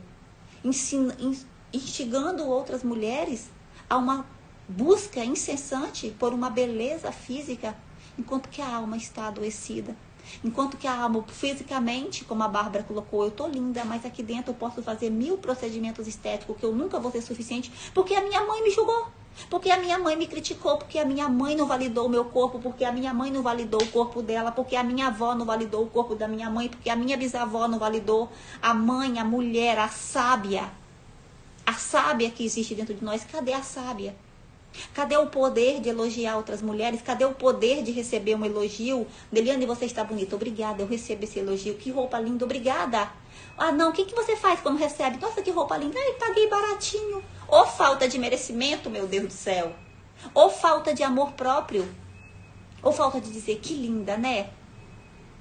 Instigando outras mulheres a uma busca incessante por uma beleza física, enquanto que a alma está adoecida. Enquanto que a alma, fisicamente, como a Bárbara colocou, eu tô linda, mas aqui dentro eu posso fazer 1000 procedimentos estéticos que eu nunca vou ter suficiente, porque a minha mãe me julgou, porque a minha mãe me criticou, porque a minha mãe não validou o meu corpo, porque a minha mãe não validou o corpo dela, porque a minha avó não validou o corpo da minha mãe, porque a minha bisavó não validou. A mãe, a mulher, a sábia que existe dentro de nós, cadê a sábia? Cadê o poder de elogiar outras mulheres? Cadê o poder de receber um elogio? Neliane, você está bonita. Obrigada, eu recebo esse elogio. Que roupa linda, obrigada. Ah, não, o que você faz quando recebe? Nossa, que roupa linda. Ai, paguei baratinho. Ou falta de merecimento, meu Deus do céu. Ou falta de amor próprio. Ou falta de dizer, que linda, né?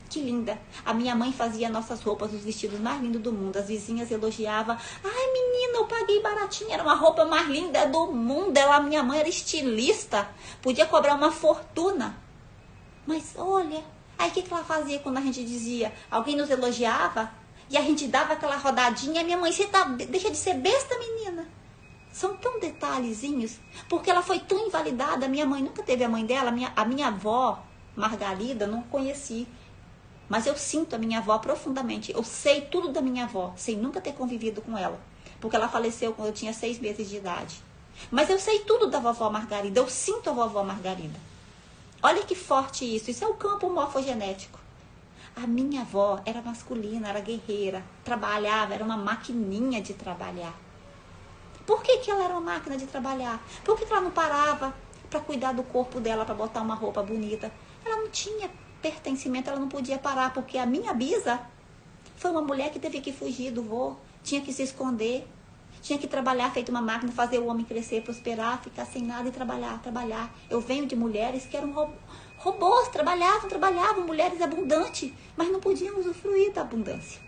Que linda. A minha mãe fazia nossas roupas, os vestidos mais lindos do mundo. As vizinhas elogiavam. Ai, menina, eu paguei baratinho. Era uma roupa mais linda do mundo. Minha mãe era estilista. Podia cobrar uma fortuna. Mas olha, aí o que ela fazia quando a gente dizia? Alguém nos elogiava e a gente dava aquela rodadinha. Minha mãe, deixa de ser besta, menina. São tão detalhezinhos. Porque ela foi tão invalidada. A minha mãe nunca teve a mãe dela. A minha avó, Margarida, não conheci. Mas eu sinto a minha avó profundamente. Eu sei tudo da minha avó, sem nunca ter convivido com ela. Porque ela faleceu quando eu tinha 6 meses de idade. Mas eu sei tudo da vovó Margarida. Eu sinto a vovó Margarida. Olha que forte isso. Isso é o campo morfogenético. A minha avó era masculina, era guerreira. Trabalhava, era uma maquininha de trabalhar. Por que ela era uma máquina de trabalhar? Por que ela não parava para cuidar do corpo dela, para botar uma roupa bonita? Ela não tinha pertencimento, ela não podia parar, porque a minha bisa foi uma mulher que teve que fugir do vô, tinha que se esconder, tinha que trabalhar feito uma máquina, fazer o homem crescer, prosperar, ficar sem nada e trabalhar. Eu venho de mulheres que eram robôs, trabalhavam, mulheres abundantes, mas não podiam usufruir da abundância.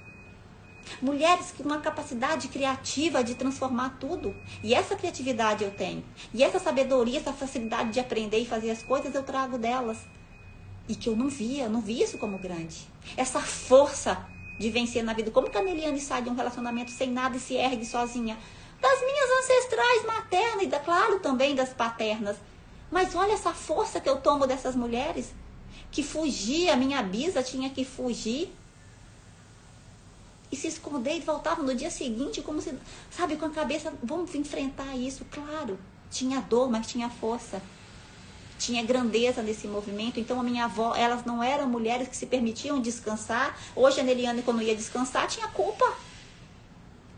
Mulheres com uma capacidade criativa de transformar tudo. E essa criatividade eu tenho. E essa sabedoria, essa facilidade de aprender e fazer as coisas eu trago delas. E que eu não via isso como grande. Essa força de vencer na vida. Como que a Neliane sai de um relacionamento sem nada e se ergue sozinha? Das minhas ancestrais maternas e, claro, também das paternas. Mas olha essa força que eu tomo dessas mulheres. Que fugia, a minha bisa tinha que fugir. E se esconder e voltava no dia seguinte como se, sabe, com a cabeça, vamos enfrentar isso. Claro, tinha dor, mas tinha força. Tinha grandeza nesse movimento. Então a minha avó, elas não eram mulheres que se permitiam descansar. Hoje a Neliane, quando ia descansar, tinha culpa.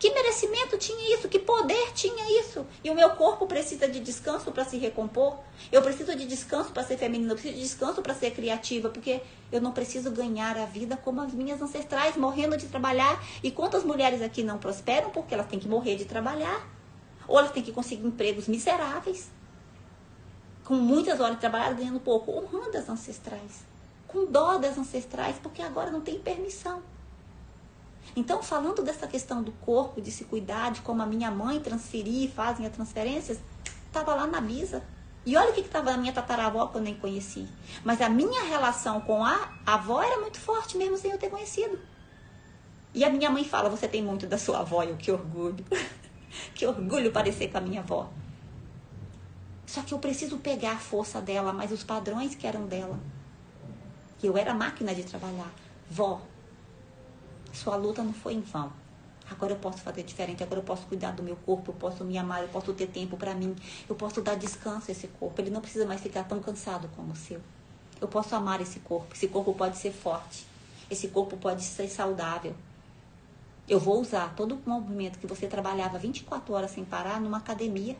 Que merecimento tinha isso? Que poder tinha isso? E o meu corpo precisa de descanso para se recompor. Eu preciso de descanso para ser feminina. Eu preciso de descanso para ser criativa. Porque eu não preciso ganhar a vida como as minhas ancestrais, morrendo de trabalhar. E quantas mulheres aqui não prosperam porque elas têm que morrer de trabalhar? Ou elas têm que conseguir empregos miseráveis, com muitas horas de trabalho, ganhando pouco. Honrando as ancestrais. Com dó das ancestrais, porque agora não tem permissão. Então, falando dessa questão do corpo, de se cuidar, de como a minha mãe transferir, fazem as transferências, estava lá na Bisa. E olha o que estava na minha tataravó que eu nem conheci. Mas a minha relação com a avó era muito forte, mesmo sem eu ter conhecido. E a minha mãe fala, você tem muito da sua avó, eu que orgulho. Que orgulho parecer com a minha avó. Só que eu preciso pegar a força dela, mas os padrões que eram dela. Eu era máquina de trabalhar. Vó, sua luta não foi em vão. Agora eu posso fazer diferente. Agora eu posso cuidar do meu corpo. Eu posso me amar. Eu posso ter tempo para mim. Eu posso dar descanso a esse corpo. Ele não precisa mais ficar tão cansado como o seu. Eu posso amar esse corpo. Esse corpo pode ser forte. Esse corpo pode ser saudável. Eu vou usar todo o movimento que você trabalhava 24 horas sem parar numa academia.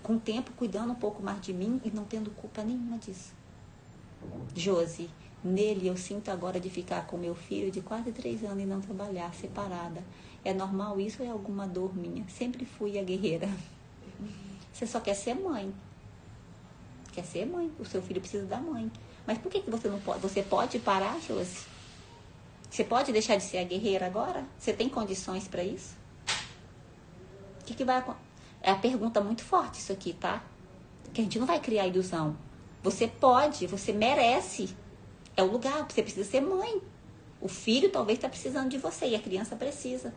Com o tempo, cuidando um pouco mais de mim e não tendo culpa nenhuma disso. Josi, nele eu sinto agora de ficar com meu filho de quase 3 anos e não trabalhar, separada. É normal isso ou é alguma dor minha? Sempre fui a guerreira. Você só quer ser mãe. Quer ser mãe. O seu filho precisa da mãe. Mas por que você não pode? Você pode parar, Josi? Você pode deixar de ser a guerreira agora? Você tem condições para isso? O que vai acontecer? É a pergunta muito forte isso aqui, tá? Que a gente não vai criar ilusão. Você pode, você merece. É o lugar, você precisa ser mãe. O filho talvez está precisando de você e a criança precisa.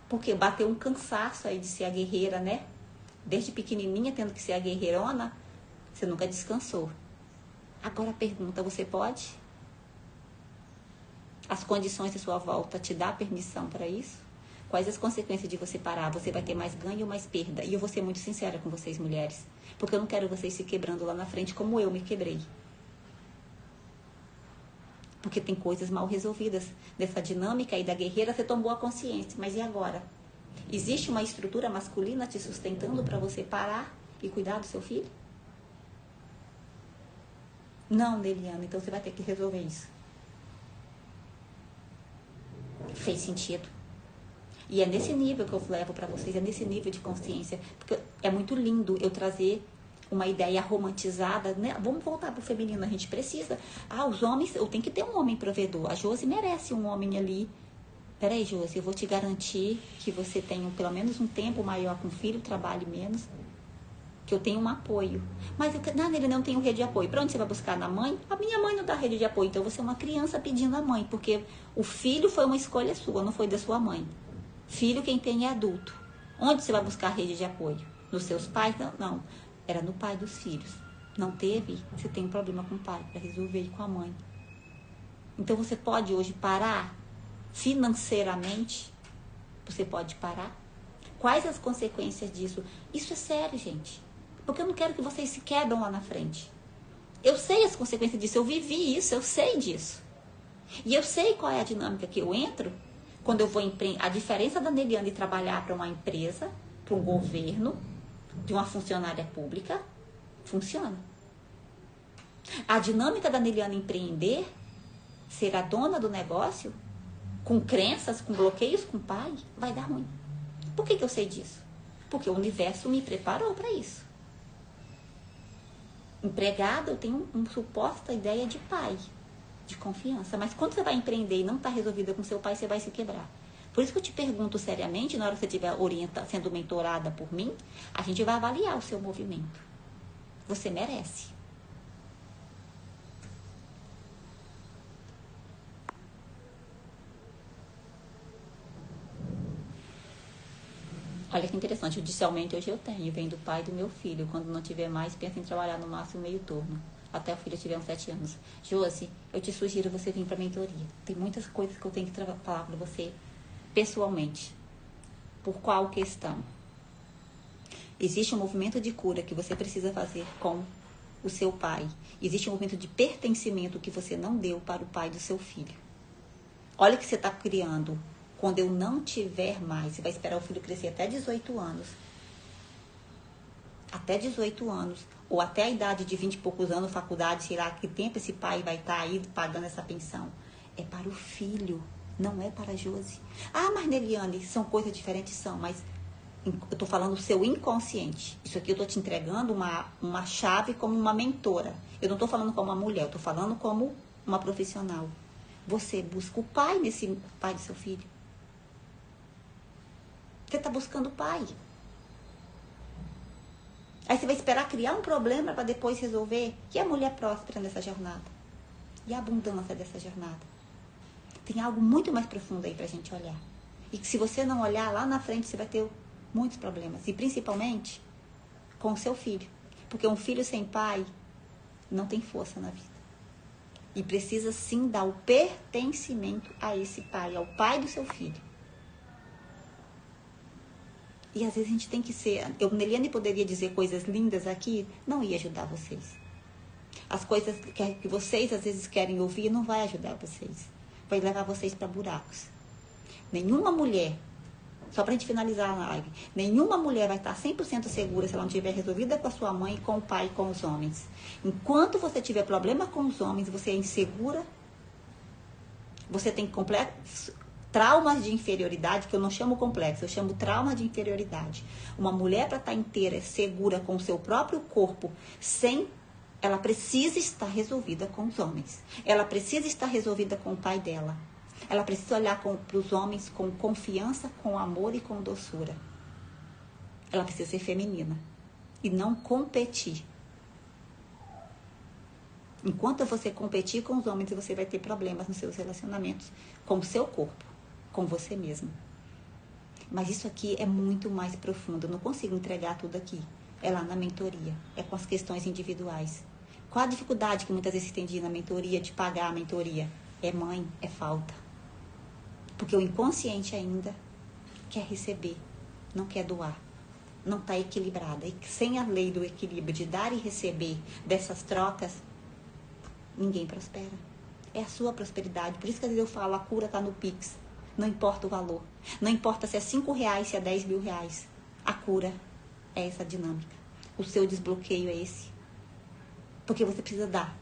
Porque bateu um cansaço aí de ser a guerreira, né? Desde pequenininha tendo que ser a guerreirona, você nunca descansou. Agora a pergunta, você pode? As condições de sua volta te dá permissão para isso? Quais as consequências de você parar? Você vai ter mais ganho ou mais perda? E eu vou ser muito sincera com vocês, mulheres. Porque eu não quero vocês se quebrando lá na frente como eu me quebrei. Porque tem coisas mal resolvidas. Dessa dinâmica aí da guerreira, você tomou a consciência. Mas e agora? Existe uma estrutura masculina te sustentando para você parar e cuidar do seu filho? Não, Neliana. Então você vai ter que resolver isso. Fez sentido? E é nesse nível que eu levo para vocês, é nesse nível de consciência. Porque é muito lindo eu trazer uma ideia romantizada, né? Vamos voltar pro feminino, a gente precisa. Os homens, eu tenho que ter um homem provedor. A Josi merece um homem ali. Peraí, Josi, eu vou te garantir que você tenha pelo menos um tempo maior com o filho, trabalhe menos, que eu tenho um apoio. Mas ele não tem rede de apoio. Para onde você vai buscar? Na mãe? A minha mãe não dá rede de apoio, então você é uma criança pedindo a mãe, porque o filho foi uma escolha sua, não foi da sua mãe. Filho, quem tem é adulto. Onde você vai buscar rede de apoio? Nos seus pais? Não. Era no pai dos filhos. Não teve? Você tem um problema com o pai para resolver com a mãe. Então você pode hoje parar financeiramente? Você pode parar? Quais as consequências disso? Isso é sério, gente. Porque eu não quero que vocês se quebram lá na frente. Eu sei as consequências disso. Eu vivi isso. Eu sei disso. E eu sei qual é a dinâmica que eu entro. Quando eu vou empreender, a diferença da Neliana de trabalhar para uma empresa, para um governo, de uma funcionária pública, funciona. A dinâmica da Neliana empreender, ser a dona do negócio, com crenças, com bloqueios com o pai, vai dar ruim. Por que eu sei disso? Porque o universo me preparou para isso. Empregada, eu tenho uma suposta ideia de pai, de confiança. Mas quando você vai empreender e não está resolvida com seu pai, você vai se quebrar. Por isso que eu te pergunto seriamente, na hora que você estiver sendo mentorada por mim, a gente vai avaliar o seu movimento. Você merece. Olha que interessante, judicialmente hoje eu tenho, vem do pai do meu filho. Quando não tiver mais, pensa em trabalhar no máximo meio turno. Até o filho tiver uns 7 anos. Josi, eu te sugiro você vir para a mentoria. Tem muitas coisas que eu tenho que falar para você pessoalmente. Por qual questão? Existe um movimento de cura que você precisa fazer com o seu pai. Existe um movimento de pertencimento que você não deu para o pai do seu filho. Olha o que você está criando. Quando eu não tiver mais, você vai esperar o filho crescer até 18 anos. Até 18 anos. Ou até a idade de 20 e poucos anos, faculdade, sei lá, que tempo esse pai vai estar aí pagando essa pensão. É para o filho, não é para a Josi. Ah, mas Neliane, são coisas diferentes, são, mas eu estou falando o seu inconsciente. Isso aqui eu estou te entregando uma chave como uma mentora. Eu não estou falando como uma mulher, eu estou falando como uma profissional. Você busca o pai nesse pai do seu filho. Você está buscando o pai. Aí você vai esperar criar um problema para depois resolver. E a mulher próspera nessa jornada? E a abundância dessa jornada? Tem algo muito mais profundo aí para a gente olhar. E que se você não olhar, lá na frente você vai ter muitos problemas. E principalmente com o seu filho. Porque um filho sem pai não tem força na vida. E precisa sim dar o pertencimento a esse pai, ao pai do seu filho. E às vezes a gente tem que ser... Neliane poderia dizer coisas lindas aqui, não ia ajudar vocês. As coisas que vocês às vezes querem ouvir não vai ajudar vocês. Vai levar vocês para buracos. Nenhuma mulher, só para a gente finalizar a live, nenhuma mulher vai estar 100% segura se ela não estiver resolvida com a sua mãe, com o pai e com os homens. Enquanto você tiver problema com os homens, você é insegura, você tem complexo... Traumas de inferioridade, que eu não chamo complexo, eu chamo trauma de inferioridade. Uma mulher, para estar inteira, segura com o seu próprio corpo, ela precisa estar resolvida com os homens. Ela precisa estar resolvida com o pai dela. Ela precisa olhar para os homens com confiança, com amor e com doçura. Ela precisa ser feminina e não competir. Enquanto você competir com os homens, você vai ter problemas nos seus relacionamentos com o seu corpo. Com você mesmo. Mas isso aqui é muito mais profundo. Eu não consigo entregar tudo aqui. É lá na mentoria. É com as questões individuais. Qual a dificuldade que muitas vezes se tem na mentoria, de pagar a mentoria? É mãe, é falta. Porque o inconsciente ainda quer receber, não quer doar. Não está equilibrada. E sem a lei do equilíbrio, de dar e receber dessas trocas, ninguém prospera. É a sua prosperidade. Por isso que às vezes eu falo, a cura está no Pix. Não importa o valor. Não importa se é 5 reais, se é 10 mil reais. A cura é essa dinâmica. O seu desbloqueio é esse. Porque você precisa dar.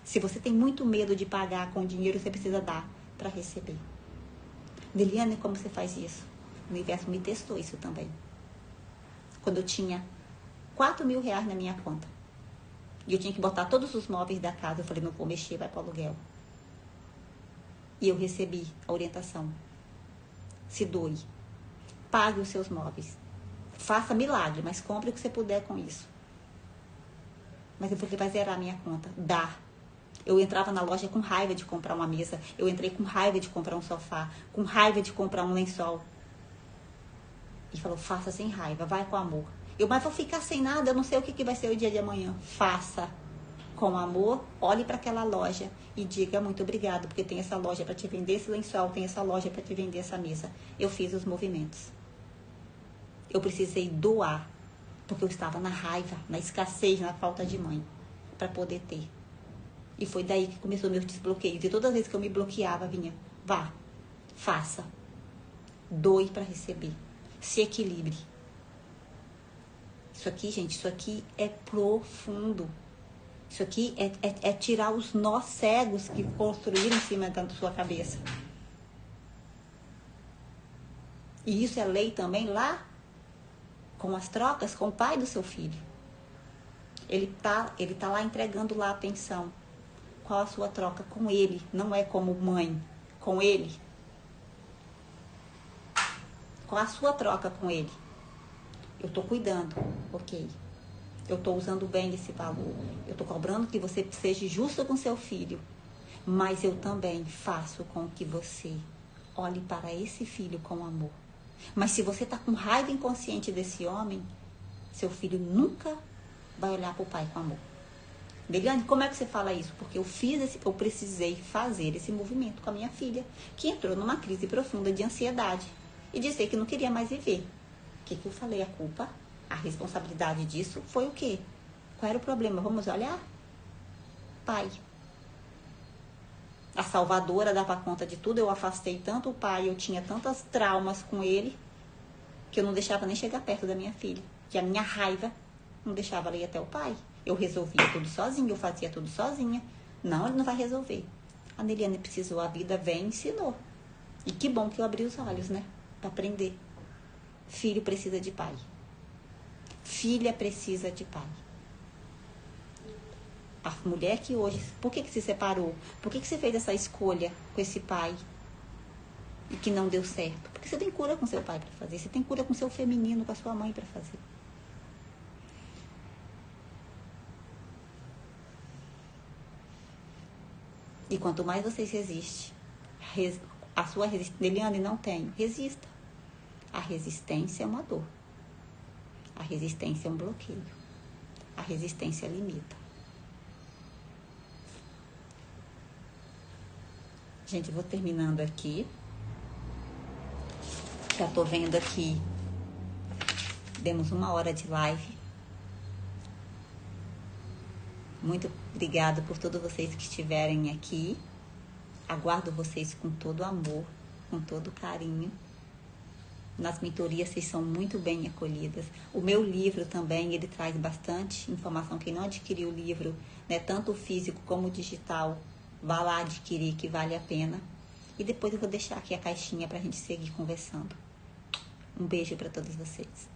Se você tem muito medo de pagar com dinheiro, você precisa dar para receber. Neliane, como você faz isso? O universo me testou isso também. Quando eu tinha 4 mil reais na minha conta. E eu tinha que botar todos os móveis da casa. Eu falei, não vou mexer, vai para o aluguel. E eu recebi a orientação. Se doe. Pague os seus móveis. Faça milagre, mas compre o que você puder com isso. Mas você vai zerar a minha conta. Dá. Eu entrava na loja com raiva de comprar uma mesa. Eu entrei com raiva de comprar um sofá. Com raiva de comprar um lençol. E falou, faça sem raiva, vai com amor. Mas vou ficar sem nada, eu não sei o que vai ser o dia de amanhã. Faça. Com amor, olhe para aquela loja e diga muito obrigado, porque tem essa loja para te vender esse lençol, tem essa loja para te vender essa mesa. Eu fiz os movimentos. Eu precisei doar, porque eu estava na raiva, na escassez, na falta de mãe, para poder ter. E foi daí que começou meus desbloqueios. E todas as vezes que eu me bloqueava, vinha, vá, faça, doe para receber, se equilibre. Isso aqui, gente, isso aqui é profundo. Isso aqui é tirar os nós cegos que construíram em cima da sua cabeça. E isso é lei também lá, com as trocas, com o pai do seu filho. Ele tá lá entregando lá a pensão. Qual a sua troca com ele? Não é como mãe, com ele. Qual a sua troca com ele? Eu tô cuidando, ok. Eu estou usando bem esse valor. Eu estou cobrando que você seja justo com seu filho. Mas eu também faço com que você olhe para esse filho com amor. Mas se você está com raiva inconsciente desse homem, seu filho nunca vai olhar para o pai com amor. Neliane, como é que você fala isso? Porque eu precisei fazer esse movimento com a minha filha, que entrou numa crise profunda de ansiedade. E disse que não queria mais viver. O que eu falei? A culpa... A responsabilidade disso foi o quê? Qual era o problema? Vamos olhar? Pai. a salvadora, dava conta de tudo. Eu afastei tanto o pai, eu tinha tantos traumas com ele, que eu não deixava nem chegar perto da minha filha. Que a minha raiva não deixava ela ir até o pai. Eu resolvia tudo sozinha, eu fazia tudo sozinha. Não, ele não vai resolver. A Neliane precisou, a vida vem e ensinou. E que bom que eu abri os olhos, né? Pra aprender. Filho precisa de pai. Filha precisa de pai. A mulher que hoje... Por que se separou? Por que você fez essa escolha com esse pai e que não deu certo? Porque você tem cura com seu pai para fazer. Você tem cura com seu feminino, com a sua mãe para fazer. E quanto mais vocês resistem, a sua resistência... Eliane, não tenho. Resista. A resistência é uma dor. A resistência é um bloqueio. A resistência limita. Gente, eu vou terminando aqui. Já tô vendo aqui. Demos 1 hora de live. Muito obrigada por todos vocês que estiverem aqui. Aguardo vocês com todo amor, com todo carinho. Nas mentorias vocês são muito bem acolhidas. O meu livro também, ele traz bastante informação. Quem não adquiriu o livro, né, tanto o físico como o digital, vá lá adquirir, que vale a pena. E depois eu vou deixar aqui a caixinha pra gente seguir conversando. Um beijo para todos vocês.